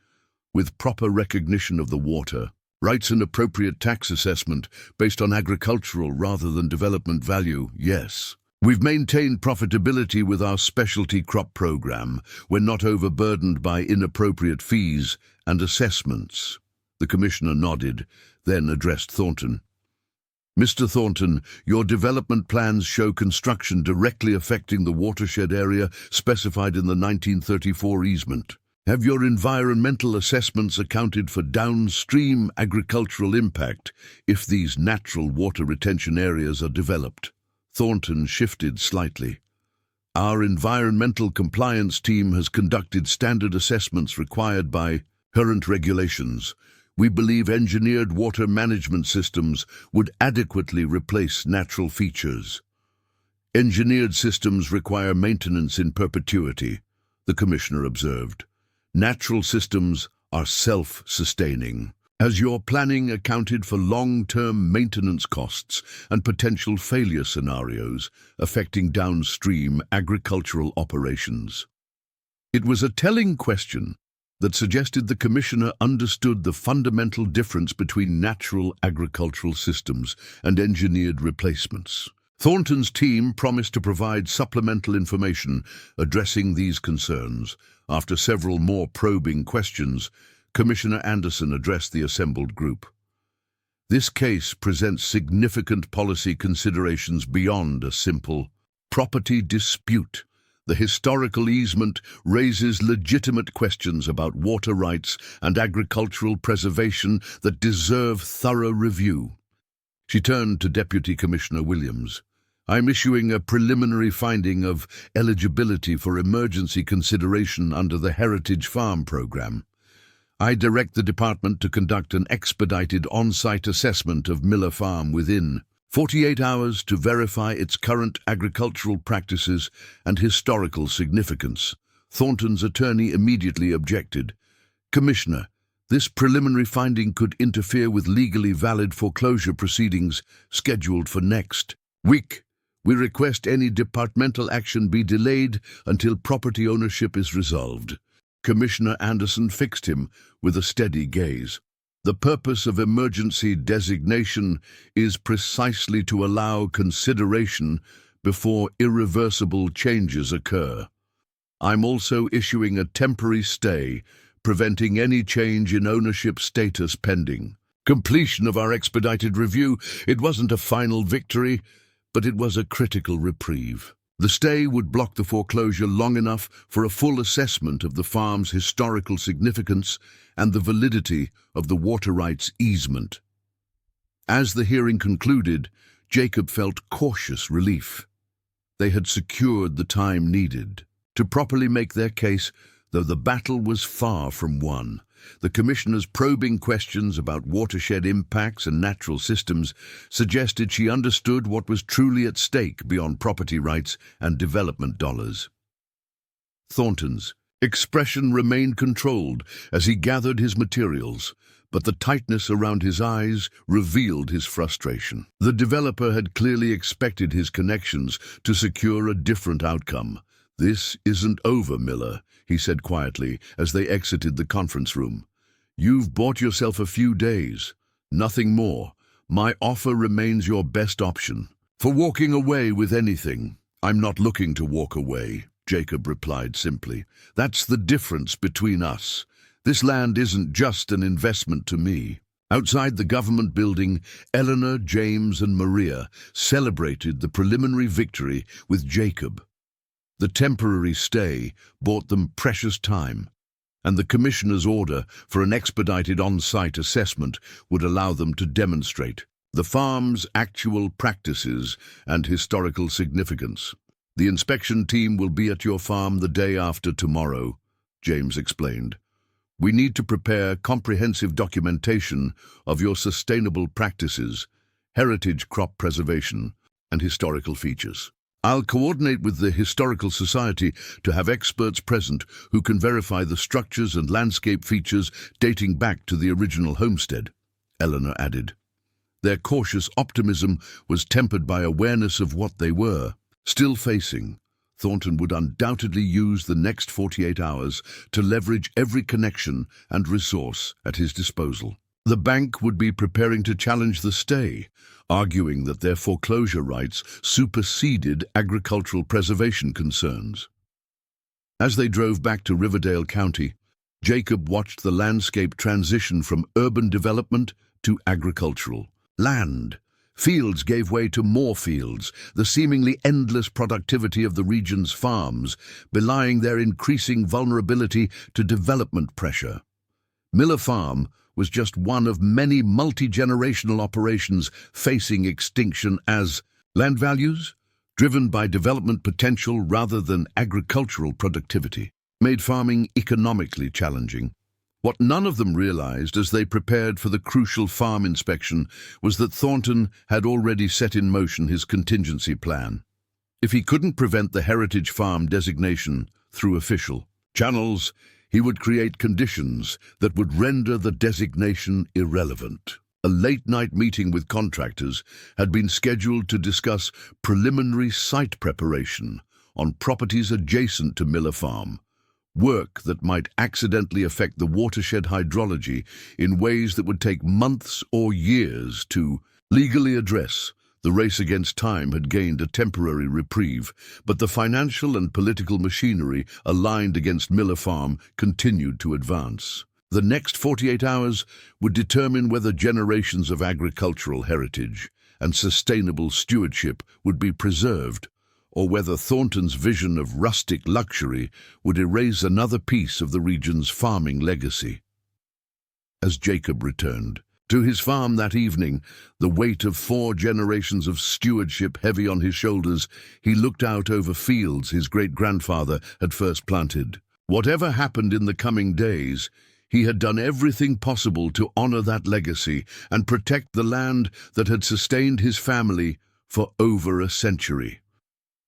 "With proper recognition of the water rights and appropriate tax assessment based on agricultural rather than development value, yes. We've maintained profitability with our specialty crop program. We're not overburdened by inappropriate fees and assessments." The commissioner nodded, then addressed Thornton. "Mr. Thornton, your development plans show construction directly affecting the watershed area specified in the 1934 easement. Have your environmental assessments accounted for downstream agricultural impact if these natural water retention areas are developed?" Thornton shifted slightly. "Our environmental compliance team has conducted standard assessments required by current regulations. We believe engineered water management systems would adequately replace natural features." "Engineered systems require maintenance in perpetuity," the commissioner observed. "Natural systems are self-sustaining. Has your planning accounted for long-term maintenance costs and potential failure scenarios affecting downstream agricultural operations?" It was a telling question that suggested the commissioner understood the fundamental difference between natural agricultural systems and engineered replacements. Thornton's team promised to provide supplemental information addressing these concerns. After several more probing questions, Commissioner Anderson addressed the assembled group. "This case presents significant policy considerations beyond a simple property dispute. The historical easement raises legitimate questions about water rights and agricultural preservation that deserve thorough review." She turned to Deputy Commissioner Williams. "I'm issuing a preliminary finding of eligibility for emergency consideration under the Heritage Farm program. I direct the department to conduct an expedited on-site assessment of Miller Farm within 48 hours to verify its current agricultural practices and historical significance." Thornton's attorney immediately objected. Commissioner, this preliminary finding could interfere with legally valid foreclosure proceedings scheduled for next week. We request any departmental action be delayed until property ownership is resolved. Commissioner Anderson fixed him with a steady gaze. The purpose of emergency designation is precisely to allow consideration before irreversible changes occur. I'm also issuing a temporary stay, preventing any change in ownership status pending completion of our expedited review. It wasn't a final victory, but it was a critical reprieve. The stay would block the foreclosure long enough for a full assessment of the farm's historical significance and the validity of the water rights easement. As the hearing concluded, Jacob felt cautious relief. They had secured the time needed to properly make their case, though the battle was far from won. The Commissioner's probing questions about watershed impacts and natural systems suggested she understood what was truly at stake beyond property rights and development dollars. Thornton's expression remained controlled as he gathered his materials, but the tightness around his eyes revealed his frustration. The developer had clearly expected his connections to secure a different outcome. "This isn't over, Miller," he said quietly as they exited the conference room. "You've bought yourself a few days. Nothing more. My offer remains your best option for walking away with anything." "I'm not looking to walk away," Jacob replied simply. "That's the difference between us. This land isn't just an investment to me." Outside the government building, Eleanor, James, and Maria celebrated the preliminary victory with Jacob. The temporary stay bought them precious time, and the Commissioner's order for an expedited on-site assessment would allow them to demonstrate the farm's actual practices and historical significance. "The inspection team will be at your farm the day after tomorrow," James explained. "We need to prepare comprehensive documentation of your sustainable practices, heritage crop preservation, and historical features. I'll coordinate with the Historical Society to have experts present who can verify the structures and landscape features dating back to the original homestead," Eleanor added. Their cautious optimism was tempered by awareness of what they were still facing. Thornton would undoubtedly use the next 48 hours to leverage every connection and resource at his disposal. The bank would be preparing to challenge the stay, arguing that their foreclosure rights superseded agricultural preservation concerns. As they drove back to Riverdale County, Jacob watched the landscape transition from urban development to agricultural land. Fields gave way to more fields, the seemingly endless productivity of the region's farms, belying their increasing vulnerability to development pressure. Miller Farm was just one of many multi-generational operations facing extinction as land values, driven by development potential rather than agricultural productivity, made farming economically challenging. What none of them realized as they prepared for the crucial farm inspection was that Thornton had already set in motion his contingency plan. If he couldn't prevent the heritage farm designation through official channels, he would create conditions that would render the designation irrelevant. A late-night meeting with contractors had been scheduled to discuss preliminary site preparation on properties adjacent to Miller Farm, work that might accidentally affect the watershed hydrology in ways that would take months or years to legally address. The race against time had gained a temporary reprieve, but the financial and political machinery aligned against Miller Farm continued to advance. The next 48 hours would determine whether generations of agricultural heritage and sustainable stewardship would be preserved, or whether Thornton's vision of rustic luxury would erase another piece of the region's farming legacy. As Jacob returned to his farm that evening, the weight of 4 generations of stewardship heavy on his shoulders, he looked out over fields his great-grandfather had first planted. Whatever happened in the coming days, he had done everything possible to honor that legacy and protect the land that had sustained his family for over a century.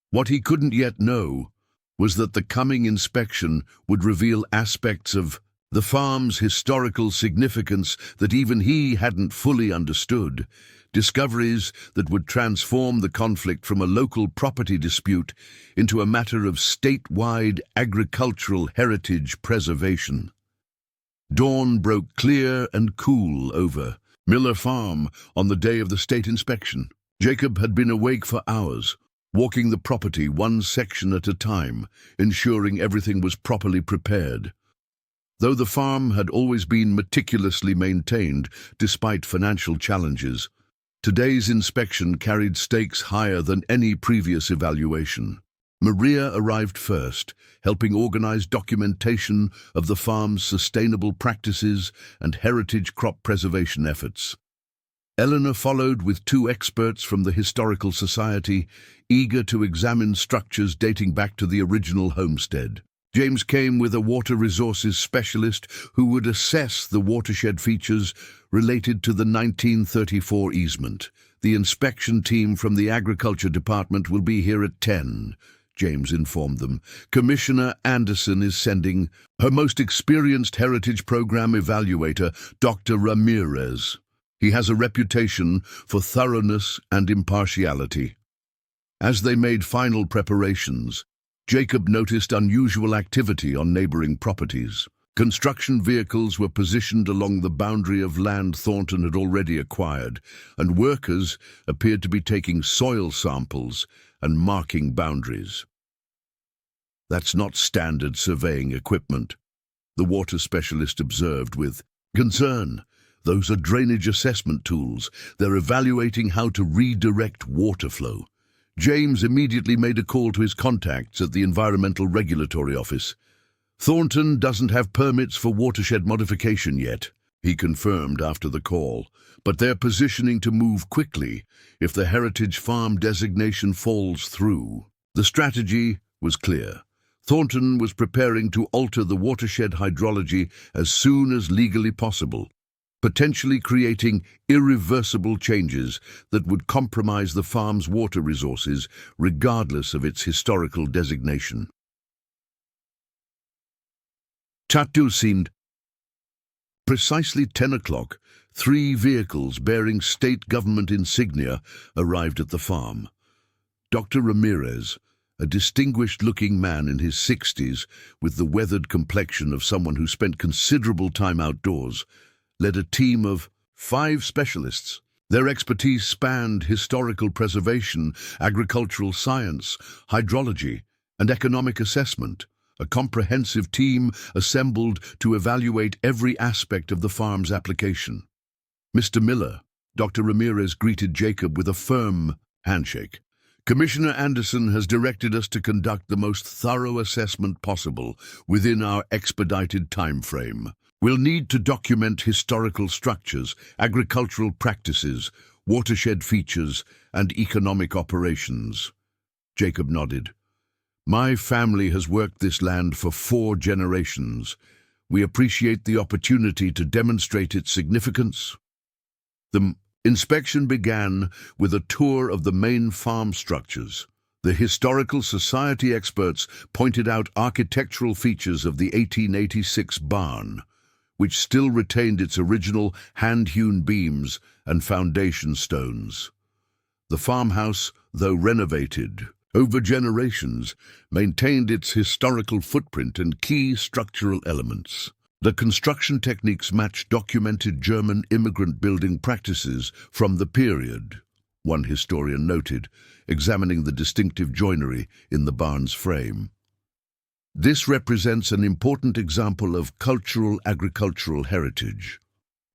What he couldn't yet know was that the coming inspection would reveal aspects of The farm's historical significance that even he hadn't fully understood, discoveries that would transform the conflict from a local property dispute into a matter of statewide agricultural heritage preservation. Dawn broke clear and cool over Miller Farm on the day of the state inspection. Jacob had been awake for hours, walking the property one section at a time, ensuring everything was properly prepared. Though the farm had always been meticulously maintained despite financial challenges, today's inspection carried stakes higher than any previous evaluation. Maria arrived first, helping organize documentation of the farm's sustainable practices and heritage crop preservation efforts. Eleanor followed with two experts from the Historical Society, eager to examine structures dating back to the original homestead. James came with a water resources specialist who would assess the watershed features related to the 1934 easement. The inspection team from the Agriculture Department will be here at 10, James informed them. Commissioner Anderson is sending her most experienced Heritage Program evaluator, Dr. Ramirez. He has a reputation for thoroughness and impartiality. As they made final preparations, Jacob noticed unusual activity on neighboring properties. Construction vehicles were positioned along the boundary of land Thornton had already acquired, and workers appeared to be taking soil samples and marking boundaries. That's not standard surveying equipment, the water specialist observed with concern. Those are drainage assessment tools. They're evaluating how to redirect water flow. James immediately made a call to his contacts at the Environmental Regulatory Office. Thornton doesn't have permits for watershed modification yet, he confirmed after the call, but they're positioning to move quickly if the Heritage Farm designation falls through. The strategy was clear. Thornton was preparing to alter the watershed hydrology as soon as legally possible, potentially creating irreversible changes that would compromise the farm's water resources regardless of its historical designation. Chatu seemed precisely 10 o'clock. 3 vehicles bearing state government insignia arrived at the farm. Dr. Ramirez, a distinguished-looking man in his 60s with the weathered complexion of someone who spent considerable time outdoors, led a team of 5 specialists. Their expertise spanned historical preservation, agricultural science, hydrology, and economic assessment, a comprehensive team assembled to evaluate every aspect of the farm's application. Mr. Miller, Dr. Ramirez greeted Jacob with a firm handshake. Commissioner Anderson has directed us to conduct the most thorough assessment possible within our expedited time frame. We'll need to document historical structures, agricultural practices, watershed features, and economic operations. Jacob nodded. My family has worked this land for 4 generations. We appreciate the opportunity to demonstrate its significance. The inspection began with a tour of the main farm structures. The Historical Society experts pointed out architectural features of the 1886 barn, which still retained its original hand-hewn beams and foundation stones. The farmhouse, though renovated over generations, maintained its historical footprint and key structural elements. The construction techniques matched documented German immigrant building practices from the period, one historian noted, examining the distinctive joinery in the barn's frame. This represents an important example of cultural agricultural heritage.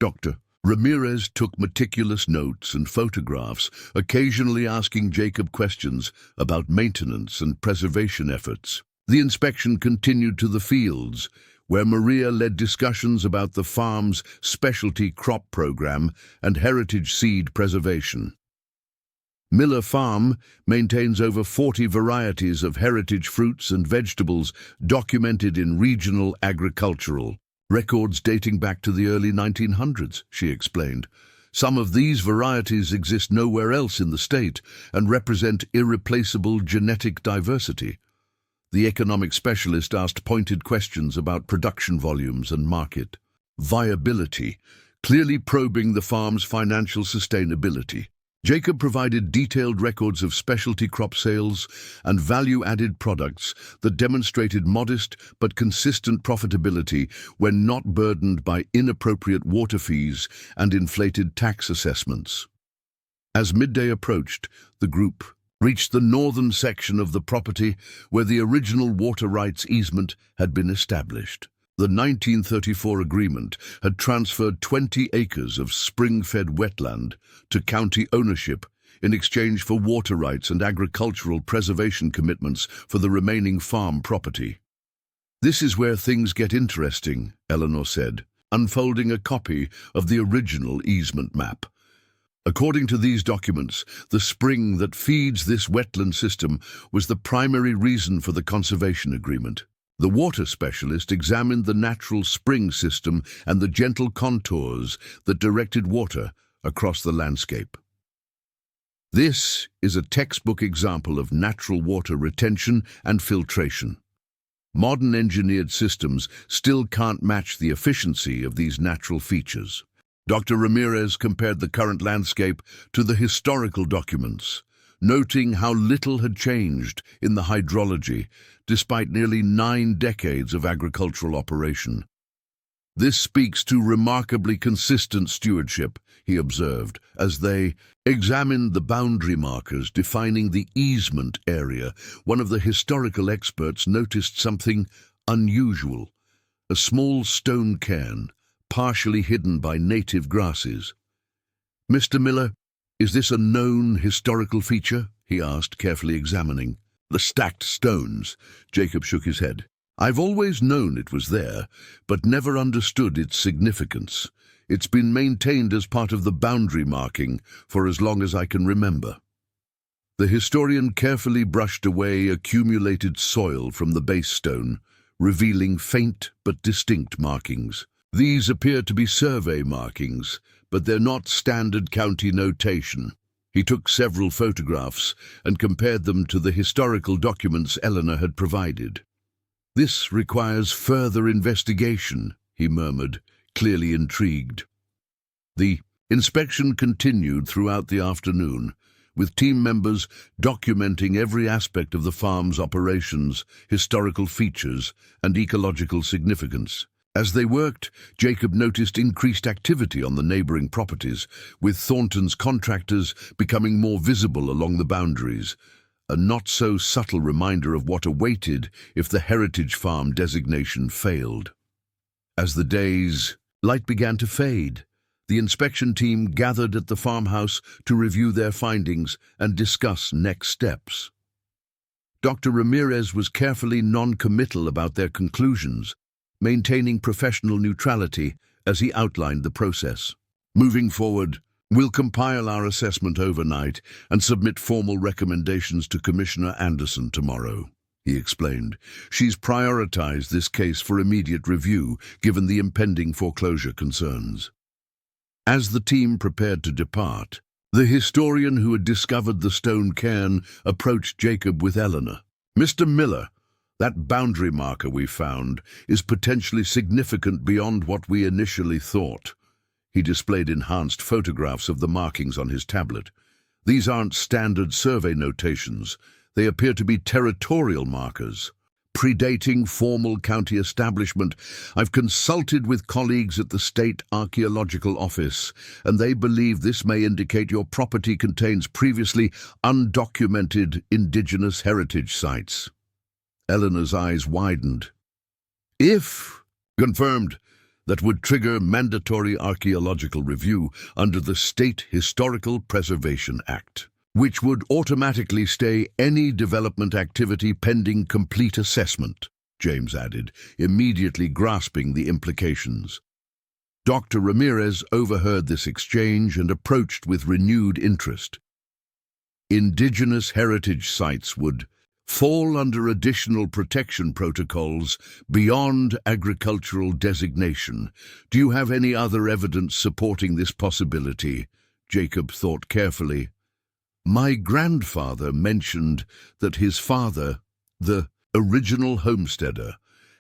Dr. Ramirez took meticulous notes and photographs, occasionally asking Jacob questions about maintenance and preservation efforts. The inspection continued to the fields, where Maria led discussions about the farm's specialty crop program and heritage seed preservation. Miller Farm maintains over 40 varieties of heritage fruits and vegetables documented in regional agricultural records dating back to the early 1900s, she explained. Some of these varieties exist nowhere else in the state and represent irreplaceable genetic diversity. The economic specialist asked pointed questions about production volumes and market viability, clearly probing the farm's financial sustainability. Jacob provided detailed records of specialty crop sales and value-added products that demonstrated modest but consistent profitability when not burdened by inappropriate water fees and inflated tax assessments. As midday approached, the group reached the northern section of the property where the original water rights easement had been established. The 1934 agreement had transferred 20 acres of spring-fed wetland to county ownership in exchange for water rights and agricultural preservation commitments for the remaining farm property. "This is where things get interesting," Eleanor said, unfolding a copy of the original easement map. According to these documents, the spring that feeds this wetland system was the primary reason for the conservation agreement. The water specialist examined the natural spring system and the gentle contours that directed water across the landscape. This is a textbook example of natural water retention and filtration. Modern engineered systems still can't match the efficiency of these natural features. Dr. Ramirez compared the current landscape to the historical documents, noting how little had changed in the hydrology despite nearly 9 decades of agricultural operation. "This speaks to remarkably consistent stewardship," he observed, as they examined the boundary markers defining the easement area. One of the historical experts noticed something unusual: a small stone cairn, partially hidden by native grasses. "Mr. Miller, is this a known historical feature?" he asked, carefully examining the stacked stones. Jacob shook his head. "I've always known it was there, but never understood its significance. It's been maintained as part of the boundary marking for as long as I can remember." The historian carefully brushed away accumulated soil from the base stone, revealing faint but distinct markings. "These appear to be survey markings, but they're not standard county notation." He took several photographs and compared them to the historical documents Eleanor had provided. "This requires further investigation," he murmured, clearly intrigued. The inspection continued throughout the afternoon, with team members documenting every aspect of the farm's operations, historical features, and ecological significance. As they worked, Jacob noticed increased activity on the neighboring properties, with Thornton's contractors becoming more visible along the boundaries, a not-so-subtle reminder of what awaited if the heritage farm designation failed. As the day's light began to fade, the inspection team gathered at the farmhouse to review their findings and discuss next steps. Dr. Ramirez was carefully non-committal about their conclusions, maintaining professional neutrality as he outlined the process. "Moving forward, we'll compile our assessment overnight and submit formal recommendations to Commissioner Anderson tomorrow," he explained. "She's prioritized this case for immediate review, given the impending foreclosure concerns." As the team prepared to depart, the historian who had discovered the stone cairn approached Jacob with Eleanor. "Mr. Miller, that boundary marker we found is potentially significant beyond what we initially thought." He displayed enhanced photographs of the markings on his tablet. "These aren't standard survey notations. They appear to be territorial markers, predating formal county establishment. I've consulted with colleagues at the State Archaeological Office, and they believe this may indicate your property contains previously undocumented Indigenous heritage sites." Eleanor's eyes widened. "If confirmed, that would trigger mandatory archaeological review under the State Historical Preservation Act, which would automatically stay any development activity pending complete assessment," James added, immediately grasping the implications. Dr. Ramirez overheard this exchange and approached with renewed interest. "Indigenous heritage sites would fall under additional protection protocols beyond agricultural designation. Do you have any other evidence supporting this possibility?" Jacob thought carefully. "My grandfather mentioned that his father, the original homesteader,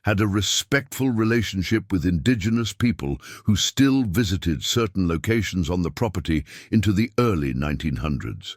had a respectful relationship with Indigenous people who still visited certain locations on the property into the early 1900s.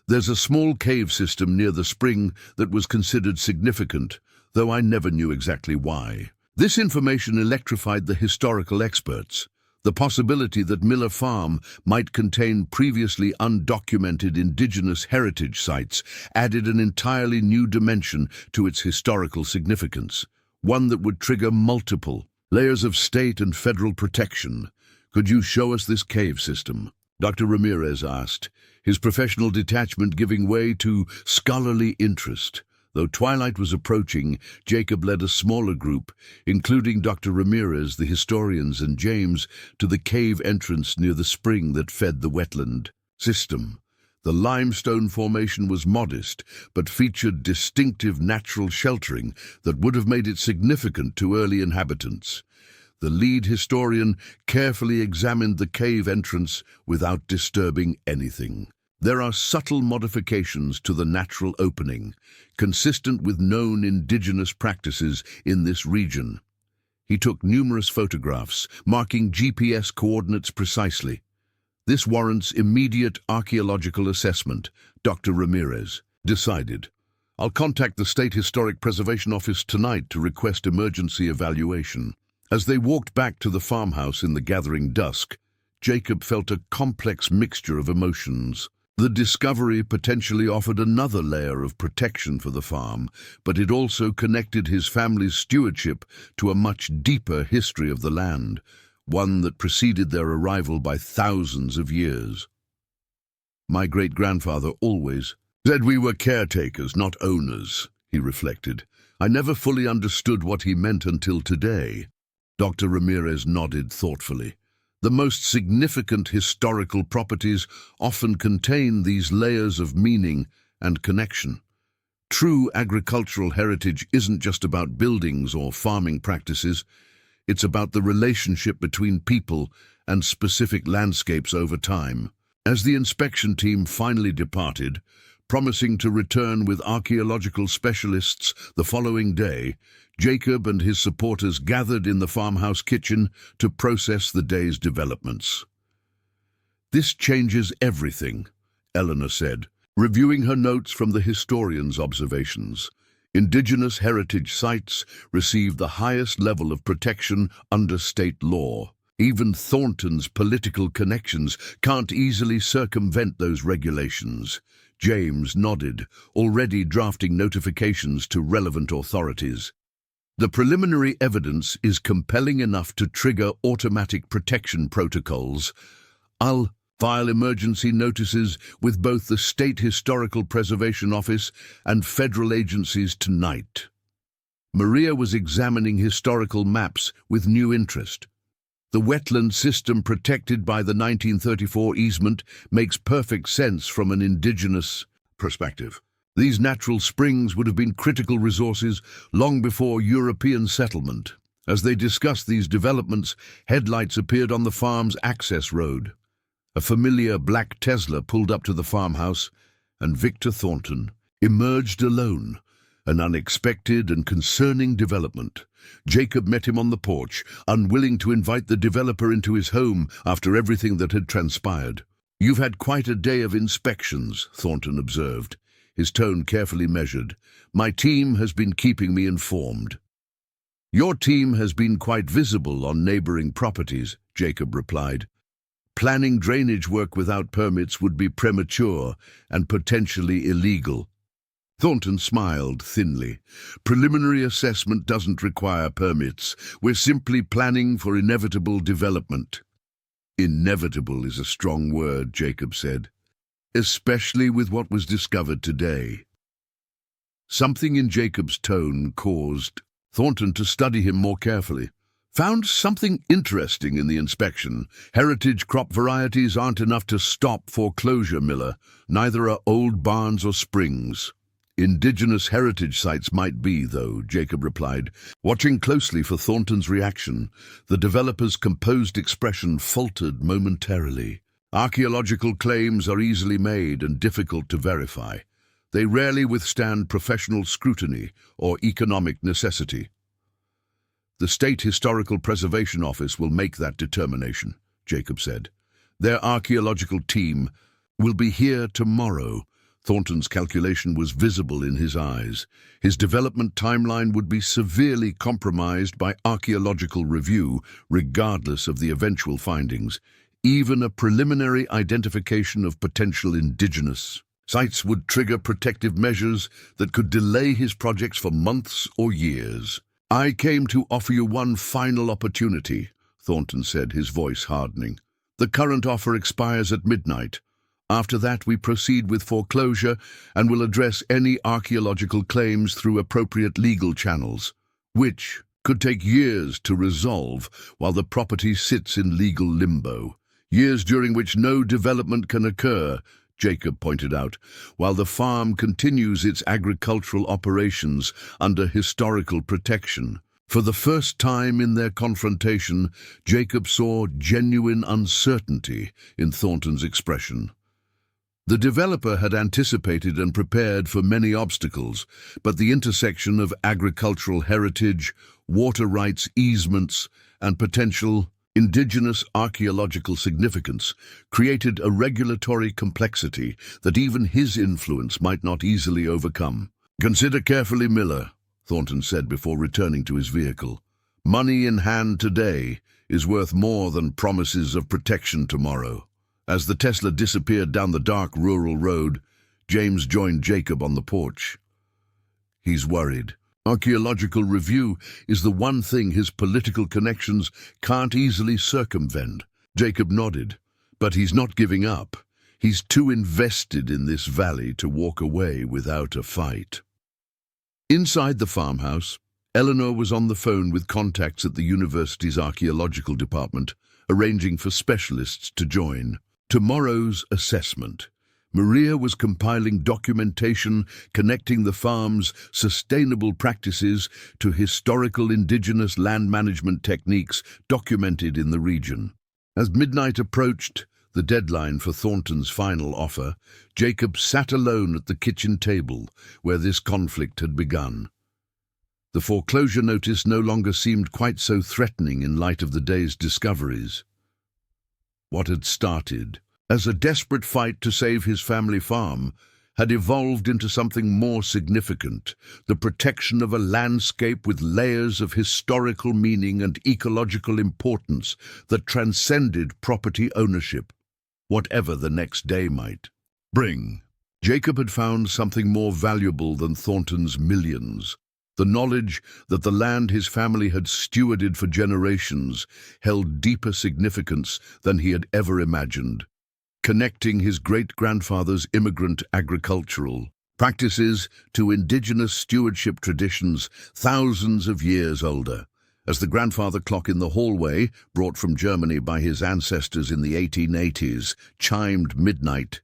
There's a small cave system near the spring that was considered significant, though I never knew exactly why. This information electrified the historical experts. The possibility that Miller Farm might contain previously undocumented Indigenous heritage sites added an entirely new dimension to its historical significance, one that would trigger multiple layers of state and federal protection. "Could you show us this cave system?" Dr. Ramirez asked, his professional detachment giving way to scholarly interest. Though twilight was approaching, Jacob led a smaller group, including Dr. Ramirez, the historians, and James, to the cave entrance near the spring that fed the wetland system. The limestone formation was modest, but featured distinctive natural sheltering that would have made it significant to early inhabitants. The lead historian carefully examined the cave entrance without disturbing anything. There are subtle modifications to the natural opening, consistent with known Indigenous practices in this region. He took numerous photographs, marking GPS coordinates precisely. "This warrants immediate archaeological assessment," Dr. Ramirez decided. "I'll contact the State Historic Preservation Office tonight to request emergency evaluation." As they walked back to the farmhouse in the gathering dusk, Jacob felt a complex mixture of emotions. The discovery potentially offered another layer of protection for the farm, but it also connected his family's stewardship to a much deeper history of the land, one that preceded their arrival by thousands of years. "My great-grandfather always said we were caretakers, not owners," he reflected. "I never fully understood what he meant until today." Dr. Ramirez nodded thoughtfully. The most significant historical properties often contain these layers of meaning and connection. True agricultural heritage isn't just about buildings or farming practices. It's about the relationship between people and specific landscapes over time. As the inspection team finally departed, promising to return with archaeological specialists the following day, Jacob and his supporters gathered in the farmhouse kitchen to process the day's developments. "This changes everything," Eleanor said, reviewing her notes from the historian's observations. "Indigenous heritage sites receive the highest level of protection under state law. Even Thornton's political connections can't easily circumvent those regulations." James nodded, already drafting notifications to relevant authorities. "The preliminary evidence is compelling enough to trigger automatic protection protocols. I'll file emergency notices with both the State Historical Preservation Office and federal agencies tonight." Maria was examining historical maps with new interest. The wetland system protected by the 1934 easement makes perfect sense from an Indigenous perspective. These natural springs would have been critical resources long before European settlement. As they discussed these developments, headlights appeared on the farm's access road. A familiar black Tesla pulled up to the farmhouse, and Victor Thornton emerged alone, an unexpected and concerning development. Jacob met him on the porch, unwilling to invite the developer into his home after everything that had transpired. "You've had quite a day of inspections," Thornton observed, his tone carefully measured. "My team has been keeping me informed." "Your team has been quite visible on neighboring properties," Jacob replied. "Planning drainage work without permits would be premature and potentially illegal." Thornton smiled thinly. "Preliminary assessment doesn't require permits. We're simply planning for inevitable development." "Inevitable is a strong word," Jacob said, "especially with what was discovered today." Something in Jacob's tone caused Thornton to study him more carefully. "Found something interesting in the inspection. Heritage crop varieties aren't enough to stop foreclosure, Miller. Neither are old barns or springs." "Indigenous heritage sites might be, though," Jacob replied, watching closely for Thornton's reaction. The developer's composed expression faltered momentarily. "Archaeological claims are easily made and difficult to verify. They rarely withstand professional scrutiny or economic necessity. The State Historical Preservation Office will make that determination, Jacob said. Their archaeological team will be here tomorrow. Thornton's calculation was visible in his eyes. His development timeline would be severely compromised by archaeological review, regardless of the eventual findings. Even a preliminary identification of potential indigenous sites would trigger protective measures that could delay his projects for months or years. "I came to offer you one final opportunity," Thornton said, his voice hardening. "The current offer expires at midnight. After that, we proceed with foreclosure and will address any archaeological claims through appropriate legal channels, which could take years to resolve while the property sits in legal limbo. Years during which no development can occur," Jacob pointed out, "while the farm continues its agricultural operations under historical protection." For the first time in their confrontation, Jacob saw genuine uncertainty in Thornton's expression. The developer had anticipated and prepared for many obstacles, but the intersection of agricultural heritage, water rights easements, and potential indigenous archaeological significance created a regulatory complexity that even his influence might not easily overcome. "Consider carefully, Miller," Thornton said before returning to his vehicle. "Money in hand today is worth more than promises of protection tomorrow." As the Tesla disappeared down the dark rural road, James joined Jacob on the porch. "He's worried. Archaeological review is the one thing his political connections can't easily circumvent." Jacob nodded. "But he's not giving up. He's too invested in this valley to walk away without a fight." Inside the farmhouse, Eleanor was on the phone with contacts at the university's archaeological department, arranging for specialists to join. Tomorrow's assessment. Maria was compiling documentation connecting the farm's sustainable practices to historical indigenous land management techniques documented in the region. As midnight approached, the deadline for Thornton's final offer, Jacob sat alone at the kitchen table where this conflict had begun. The foreclosure notice no longer seemed quite so threatening in light of the day's discoveries. What had started as a desperate fight to save his family farm had evolved into something more significant, the protection of a landscape with layers of historical meaning and ecological importance that transcended property ownership, whatever the next day might bring. Jacob had found something more valuable than Thornton's millions. The knowledge that the land his family had stewarded for generations held deeper significance than he had ever imagined, connecting his great-grandfather's immigrant agricultural practices to indigenous stewardship traditions thousands of years older. As the grandfather clock in the hallway, brought from Germany by his ancestors in the 1880s, chimed midnight,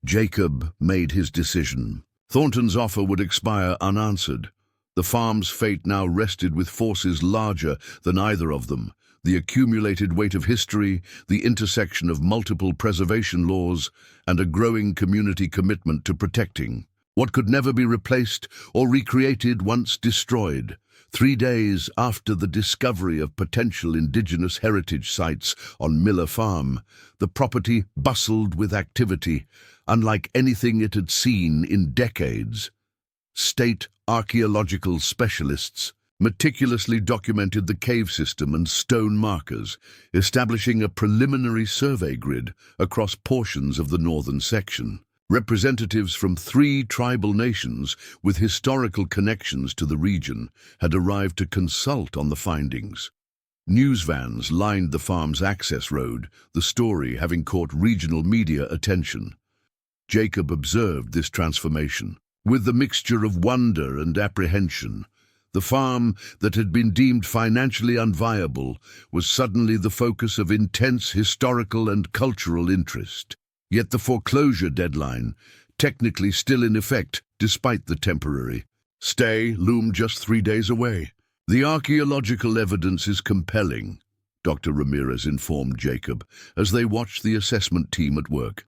Jacob made his decision. Thornton's offer would expire unanswered. The farm's fate now rested with forces larger than either of them: the accumulated weight of history, the intersection of multiple preservation laws, and a growing community commitment to protecting what could never be replaced or recreated once destroyed. 3 days after the discovery of potential indigenous heritage sites on Miller Farm, the property bustled with activity, unlike anything it had seen in decades. State archaeological specialists meticulously documented the cave system and stone markers, establishing a preliminary survey grid across portions of the northern section. Representatives from 3 tribal nations with historical connections to the region had arrived to consult on the findings. News vans lined the farm's access road, the story having caught regional media attention. Jacob observed this transformation with the mixture of wonder and apprehension. The farm that had been deemed financially unviable was suddenly the focus of intense historical and cultural interest. Yet the foreclosure deadline, technically still in effect despite the temporary stay, loomed just 3 days away. "The archaeological evidence is compelling," Dr. Ramirez informed Jacob as they watched the assessment team at work.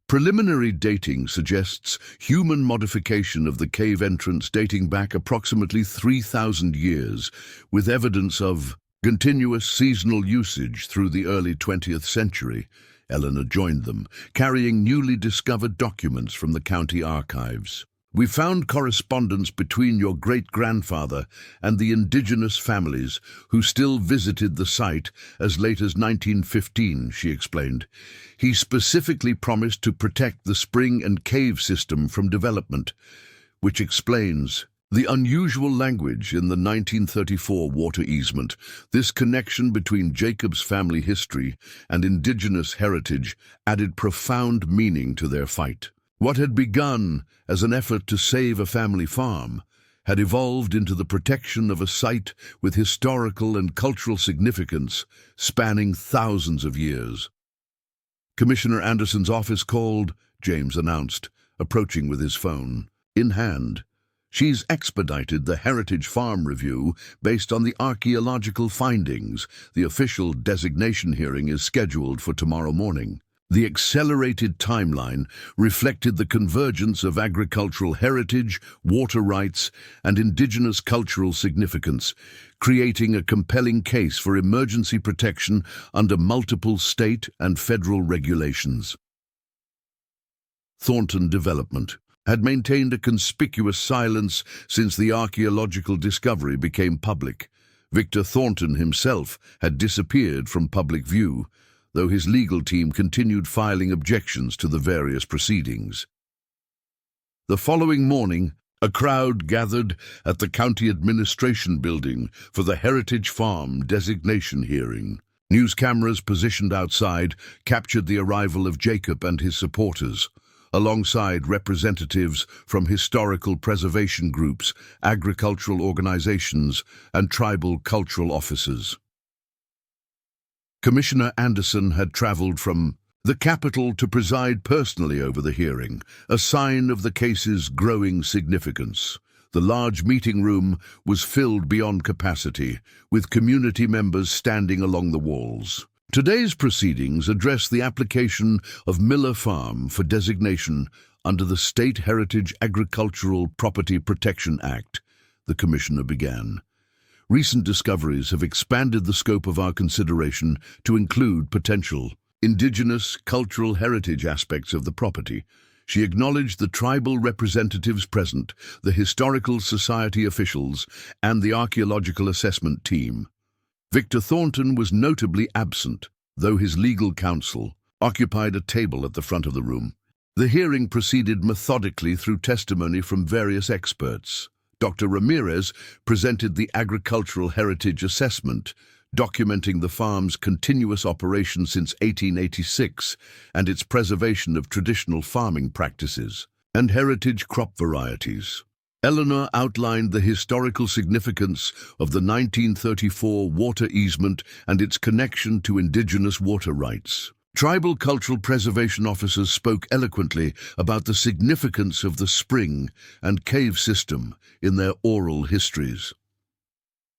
Preliminary dating suggests human modification of the cave entrance dating back approximately 3,000 years, with evidence of continuous seasonal usage through the early 20th century. Eleanor joined them, carrying newly discovered documents from the county archives. "We found correspondence between your great-grandfather and the Indigenous families who still visited the site as late as 1915, she explained. "He specifically promised to protect the spring and cave system from development, which explains the unusual language in the 1934 water easement. This connection between Jacob's family history and Indigenous heritage added profound meaning to their fight. What had begun as an effort to save a family farm had evolved into the protection of a site with historical and cultural significance spanning thousands of years." "Commissioner Anderson's office called," James announced, approaching with his phone in hand. "She's expedited the Heritage Farm Review based on the archaeological findings. The official designation hearing is scheduled for tomorrow morning." The accelerated timeline reflected the convergence of agricultural heritage, water rights, and Indigenous cultural significance, creating a compelling case for emergency protection under multiple state and federal regulations. Thornton Development had maintained a conspicuous silence since the archaeological discovery became public. Victor Thornton himself had disappeared from public view, though his legal team continued filing objections to the various proceedings. The following morning, a crowd gathered at the county administration building for the Heritage Farm designation hearing. News cameras positioned outside captured the arrival of Jacob and his supporters, alongside representatives from historical preservation groups, agricultural organizations, and tribal cultural officers. Commissioner Anderson had traveled from the capital to preside personally over the hearing, a sign of the case's growing significance. The large meeting room was filled beyond capacity, with community members standing along the walls. Today's proceedings address the application of Miller Farm for designation under the State Heritage Agricultural Property Protection Act, the commissioner began. "Recent discoveries have expanded the scope of our consideration to include potential Indigenous cultural heritage aspects of the property." She acknowledged the tribal representatives present, the historical society officials, and the archaeological assessment team. Victor Thornton was notably absent, though his legal counsel occupied a table at the front of the room. The hearing proceeded methodically through testimony from various experts. Dr. Ramirez presented the Agricultural Heritage Assessment, documenting the farm's continuous operation since 1886 and its preservation of traditional farming practices and heritage crop varieties. Eleanor outlined the historical significance of the 1934 water easement and its connection to Indigenous water rights. Tribal cultural preservation officers spoke eloquently about the significance of the spring and cave system in their oral histories.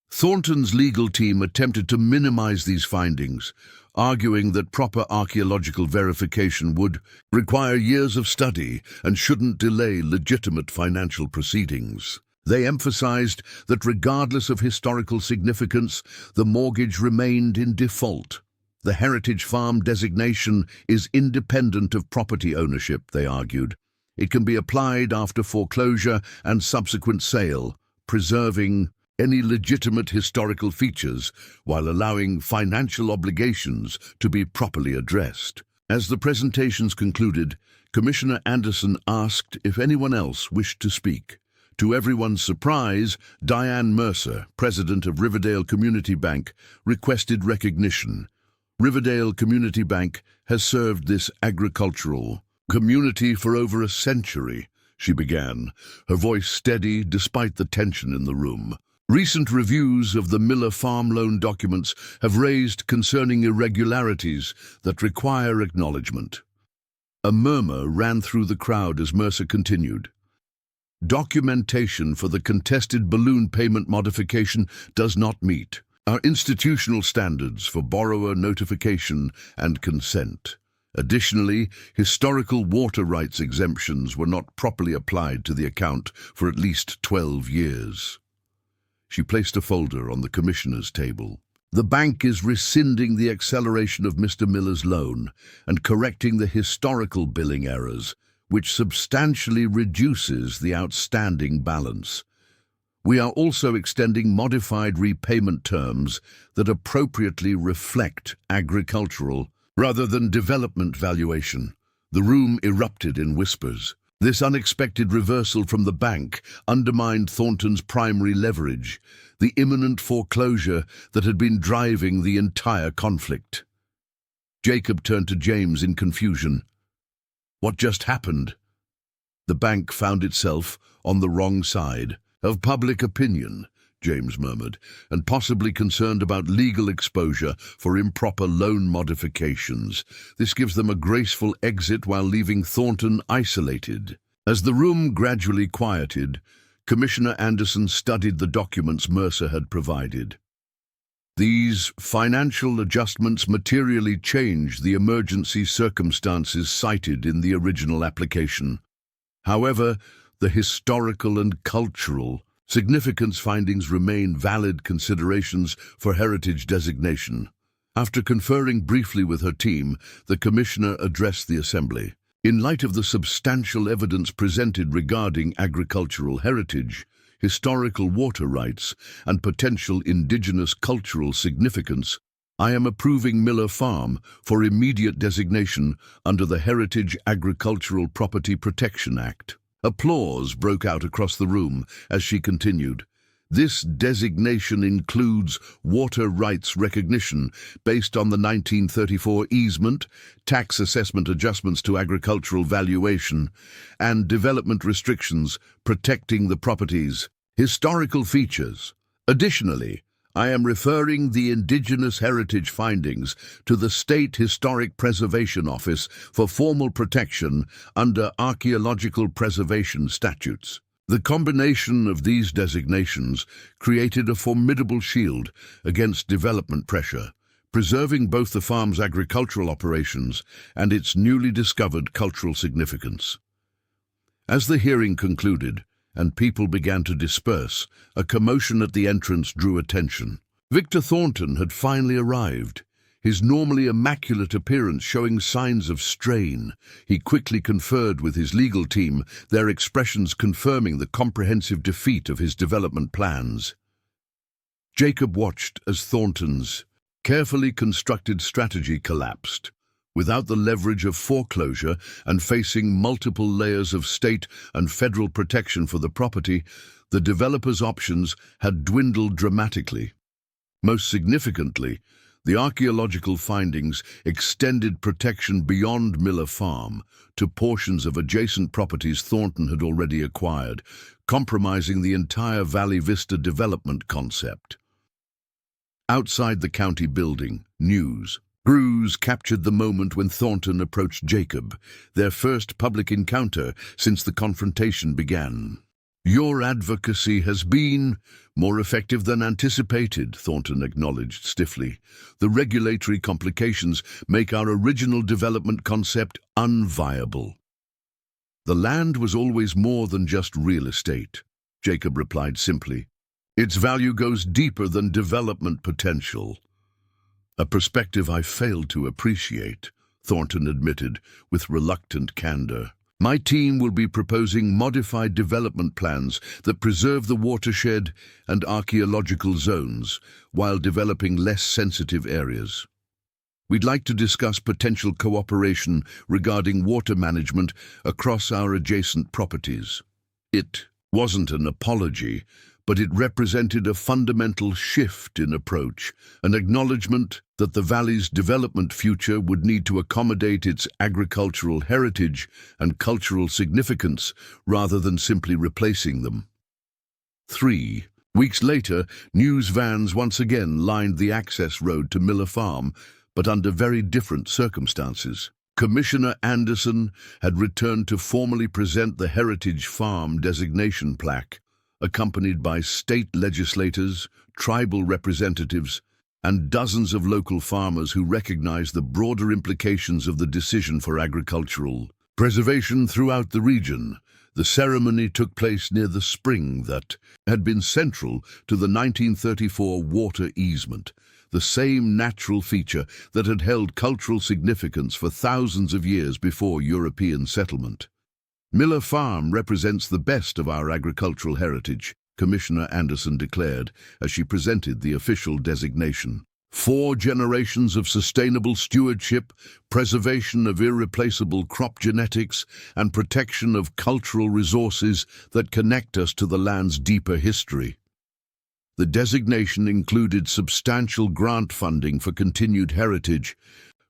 Thornton's legal team attempted to minimize these findings, arguing that proper archaeological verification would require years of study and shouldn't delay legitimate financial proceedings. They emphasized that regardless of historical significance, the mortgage remained in default. The Heritage Farm designation is independent of property ownership, they argued. It can be applied after foreclosure and subsequent sale, preserving any legitimate historical features while allowing financial obligations to be properly addressed. As the presentations concluded, Commissioner Anderson asked if anyone else wished to speak. To everyone's surprise, Diane Mercer, president of Riverdale Community Bank, requested recognition. Riverdale Community Bank has served this agricultural community for over a century, she began, her voice steady despite the tension in the room. Recent reviews of the Miller Farm loan documents have raised concerning irregularities that require acknowledgement. A murmur ran through the crowd as Mercer continued. Documentation for the contested balloon payment modification does not meet our institutional standards for borrower notification and consent. Additionally, historical water rights exemptions were not properly applied to the account for at least 12 years. She placed a folder on the commissioner's table. The bank is rescinding the acceleration of Mr. Miller's loan and correcting the historical billing errors, which substantially reduces the outstanding balance. We are also extending modified repayment terms that appropriately reflect agricultural rather than development valuation. The room erupted in whispers. This unexpected reversal from the bank undermined Thornton's primary leverage, the imminent foreclosure that had been driving the entire conflict. Jacob turned to James in confusion. What just happened? The bank found itself on the wrong side of public opinion, James murmured, and possibly concerned about legal exposure for improper loan modifications. This gives them a graceful exit while leaving Thornton isolated. As the room gradually quieted, Commissioner Anderson studied the documents Mercer had provided. These financial adjustments materially changed the emergency circumstances cited in the original application. However, the historical and cultural significance findings remain valid considerations for heritage designation. After conferring briefly with her team, the Commissioner addressed the Assembly. In light of the substantial evidence presented regarding agricultural heritage, historical water rights, and potential indigenous cultural significance, I am approving Miller Farm for immediate designation under the Heritage Agricultural Property Protection Act. Applause broke out across the room as she continued. This designation includes water rights recognition based on the 1934 easement, tax assessment adjustments to agricultural valuation, and development restrictions protecting the property's historical features. Additionally, I am referring the Indigenous heritage findings to the State Historic Preservation Office for formal protection under archaeological preservation statutes. The combination of these designations created a formidable shield against development pressure, preserving both the farm's agricultural operations and its newly discovered cultural significance. As the hearing concluded and people began to disperse, a commotion at the entrance drew attention. Victor Thornton had finally arrived, his normally immaculate appearance showing signs of strain. He quickly conferred with his legal team, their expressions confirming the comprehensive defeat of his development plans. Jacob watched as Thornton's carefully constructed strategy collapsed. Without the leverage of foreclosure and facing multiple layers of state and federal protection for the property, the developer's options had dwindled dramatically. Most significantly, the archaeological findings extended protection beyond Miller Farm to portions of adjacent properties Thornton had already acquired, compromising the entire Valley Vista development concept. Outside the county building, news crews captured the moment when Thornton approached Jacob, their first public encounter since the confrontation began. Your advocacy has been more effective than anticipated, Thornton acknowledged stiffly. The regulatory complications make our original development concept unviable. The land was always more than just real estate, Jacob replied simply. Its value goes deeper than development potential. A perspective I failed to appreciate, Thornton admitted with reluctant candor. My team will be proposing modified development plans that preserve the watershed and archaeological zones while developing less sensitive areas. We'd like to discuss potential cooperation regarding water management across our adjacent properties. It wasn't an apology, but it represented a fundamental shift in approach, an acknowledgement that the valley's development future would need to accommodate its agricultural heritage and cultural significance rather than simply replacing them. 3 weeks later, news vans once again lined the access road to Miller Farm, but under very different circumstances. Commissioner Anderson had returned to formally present the Heritage Farm designation plaque, accompanied by state legislators, tribal representatives, and dozens of local farmers who recognized the broader implications of the decision for agricultural preservation throughout the region. The ceremony took place near the spring that had been central to the 1934 water easement, the same natural feature that had held cultural significance for thousands of years before European settlement. Miller Farm represents the best of our agricultural heritage, Commissioner Anderson declared as she presented the official designation. 4 generations of sustainable stewardship, preservation of irreplaceable crop genetics, and protection of cultural resources that connect us to the land's deeper history. The designation included substantial grant funding for continued heritage,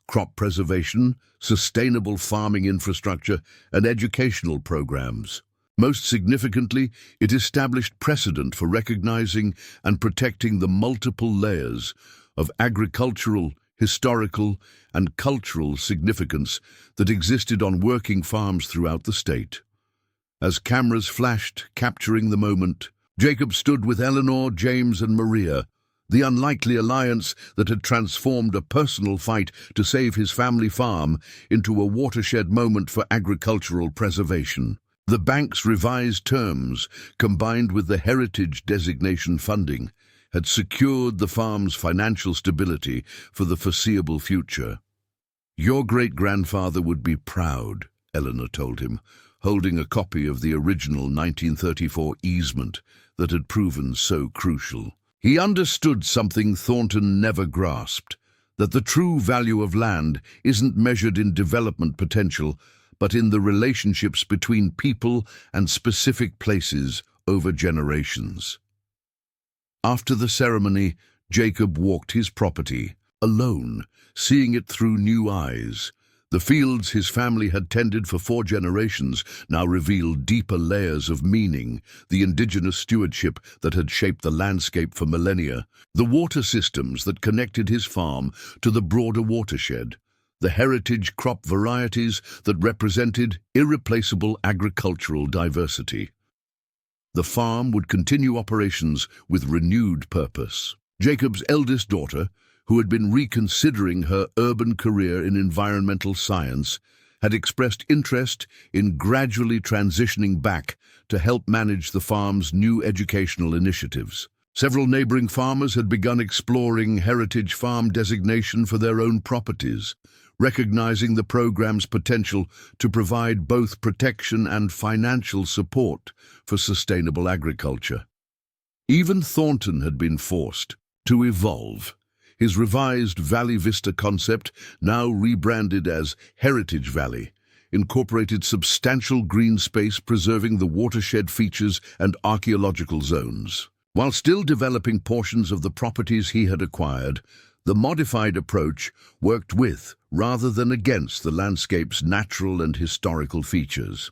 crop preservation, sustainable farming infrastructure, and educational programs. Most significantly, it established precedent for recognizing and protecting the multiple layers of agricultural, historical, and cultural significance that existed on working farms throughout the state. As cameras flashed, capturing the moment, Jacob stood with Eleanor, James, and Maria, the unlikely alliance that had transformed a personal fight to save his family farm into a watershed moment for agricultural preservation. The bank's revised terms, combined with the heritage designation funding, had secured the farm's financial stability for the foreseeable future. "Your great-grandfather would be proud," Eleanor told him, holding a copy of the original 1934 easement that had proven so crucial. He understood something Thornton never grasped, that the true value of land isn't measured in development potential, but in the relationships between people and specific places over generations. After the ceremony, Jacob walked his property, alone, seeing it through new eyes. The fields his family had tended for 4 generations now revealed deeper layers of meaning, the indigenous stewardship that had shaped the landscape for millennia, the water systems that connected his farm to the broader watershed, the heritage crop varieties that represented irreplaceable agricultural diversity. The farm would continue operations with renewed purpose. Jacob's eldest daughter, who had been reconsidering her urban career in environmental science, had expressed interest in gradually transitioning back to help manage the farm's new educational initiatives. Several neighboring farmers had begun exploring heritage farm designation for their own properties, recognizing the program's potential to provide both protection and financial support for sustainable agriculture. Even Thornton had been forced to evolve. His revised Valley Vista concept, now rebranded as Heritage Valley, incorporated substantial green space preserving the watershed features and archaeological zones. While still developing portions of the properties he had acquired, the modified approach worked with, rather than against, the landscape's natural and historical features.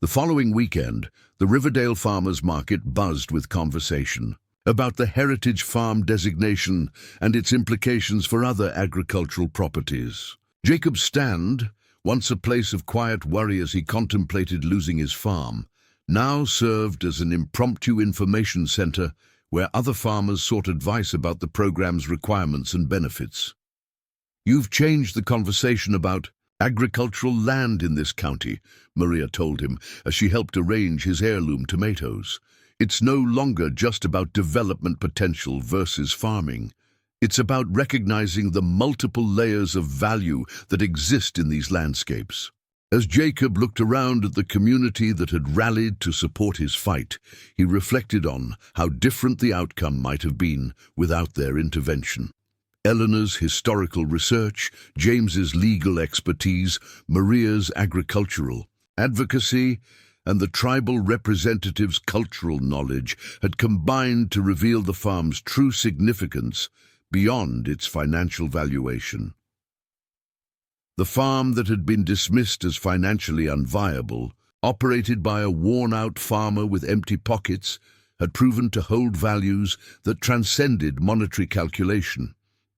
The following weekend, the Riverdale Farmers Market buzzed with conversation about the heritage farm designation and its implications for other agricultural properties. Jacob's stand, once a place of quiet worry as he contemplated losing his farm, now served as an impromptu information center where other farmers sought advice about the program's requirements and benefits. "You've changed the conversation about agricultural land in this county," Maria told him as she helped arrange his heirloom tomatoes. "It's no longer just about development potential versus farming. It's about recognizing the multiple layers of value that exist in these landscapes." As Jacob looked around at the community that had rallied to support his fight, he reflected on how different the outcome might have been without their intervention. Eleanor's historical research, James's legal expertise, Maria's agricultural advocacy, and the tribal representative's cultural knowledge had combined to reveal the farm's true significance beyond its financial valuation. The farm that had been dismissed as financially unviable, operated by a worn-out farmer with empty pockets, had proven to hold values that transcended monetary calculation.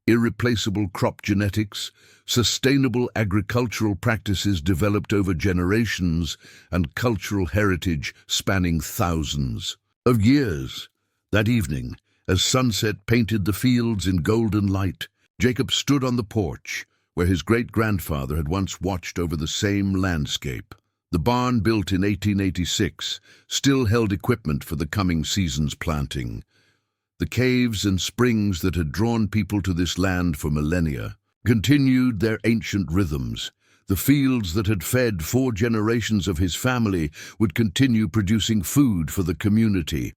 Irreplaceable crop genetics, sustainable agricultural practices developed over generations, and cultural heritage spanning thousands of years. That evening, As sunset painted the fields in golden light, Jacob stood on the porch, where his great-grandfather had once watched over the same landscape. The barn, built in 1886, still held equipment for the coming season's planting. The caves and springs that had drawn people to this land for millennia continued their ancient rhythms. The fields that had fed 4 generations of his family would continue producing food for the community.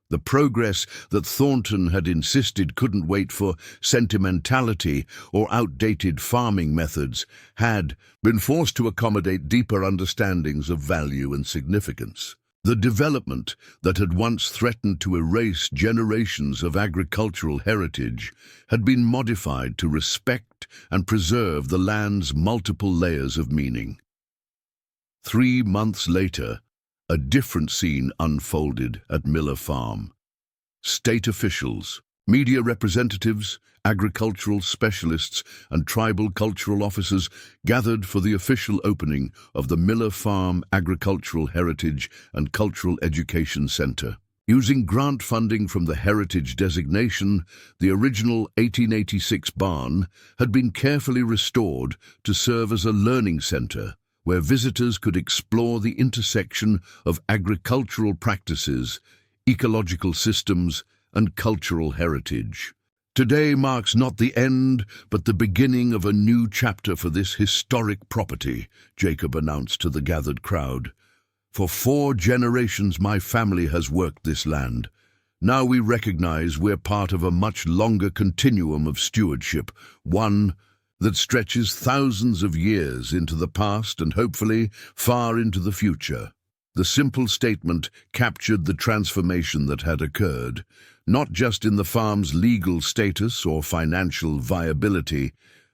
The progress that Thornton had insisted couldn't wait for sentimentality or outdated farming methods had been forced to accommodate deeper understandings of value and significance. The development that had once threatened to erase generations of agricultural heritage had been modified to respect and preserve the land's multiple layers of meaning. 3 months later, a different scene unfolded at Miller Farm. State officials, media representatives, agricultural specialists, and tribal cultural officers gathered for the official opening of the Miller Farm Agricultural Heritage and Cultural Education Center. Using grant funding from the heritage designation, the original 1886 barn had been carefully restored to serve as a learning center where visitors could explore the intersection of agricultural practices, ecological systems, and cultural heritage. Today marks not the end, but the beginning of a new chapter for this historic property, Jacob announced to the gathered crowd. For 4 generations my family has worked this land. Now we recognize we're part of a much longer continuum of stewardship, one that stretches thousands of years into the past and hopefully far into the future. The simple statement captured the transformation that had occurred, not just in the farm's legal status or financial viability,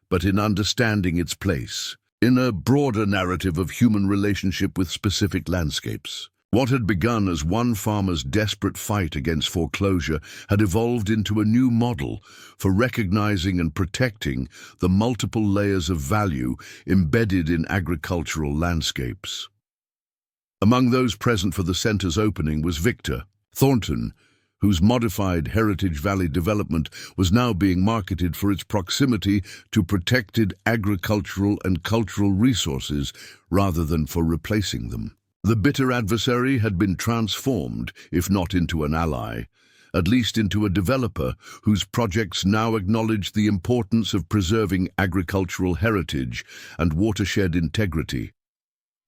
but in understanding its place in a broader narrative of human relationship with specific landscapes. What had begun as one farmer's desperate fight against foreclosure had evolved into a new model for recognizing and protecting the multiple layers of value embedded in agricultural landscapes. Among those present for the center's opening was Victor Thornton, whose modified Heritage Valley development was now being marketed for its proximity to protected agricultural and cultural resources rather than for replacing them. The bitter adversary had been transformed, if not into an ally, at least into a developer whose projects now acknowledged the importance of preserving agricultural heritage and watershed integrity.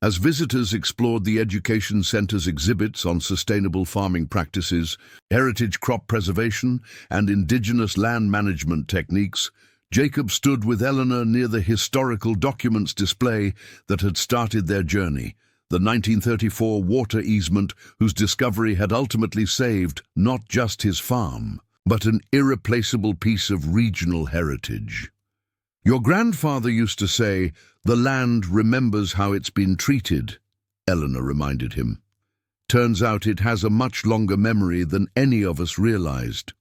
As visitors explored the education center's exhibits on sustainable farming practices, heritage crop preservation, and indigenous land management techniques, Jacob stood with Eleanor near the historical documents display that had started their journey. The 1934 water easement whose discovery had ultimately saved not just his farm, but an irreplaceable piece of regional heritage. "Your grandfather used to say, 'The land remembers how it's been treated,'" Eleanor reminded him. "Turns out it has a much longer memory than any of us realized."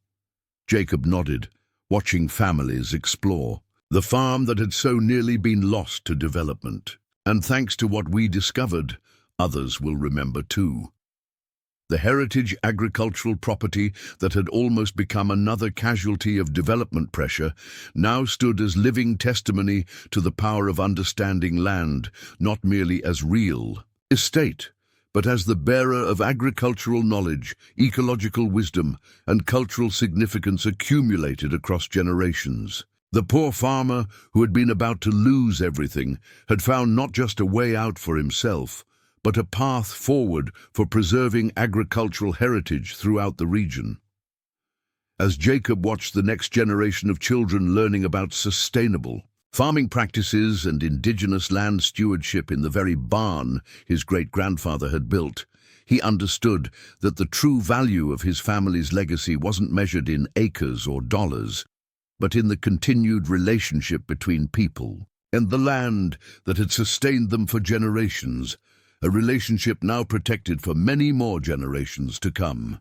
Jacob nodded, watching families explore the farm that had so nearly been lost to development. "And thanks to what we discovered, others will remember too." The heritage agricultural property that had almost become another casualty of development pressure now stood as living testimony to the power of understanding land, not merely as real estate, but as the bearer of agricultural knowledge, ecological wisdom, and cultural significance accumulated across generations. The poor farmer, who had been about to lose everything, had found not just a way out for himself, but a path forward for preserving agricultural heritage throughout the region. As Jacob watched the next generation of children learning about sustainable farming practices and indigenous land stewardship in the very barn his great-grandfather had built, he understood that the true value of his family's legacy wasn't measured in acres or dollars, but in the continued relationship between people and the land that had sustained them for generations, a relationship now protected for many more generations to come.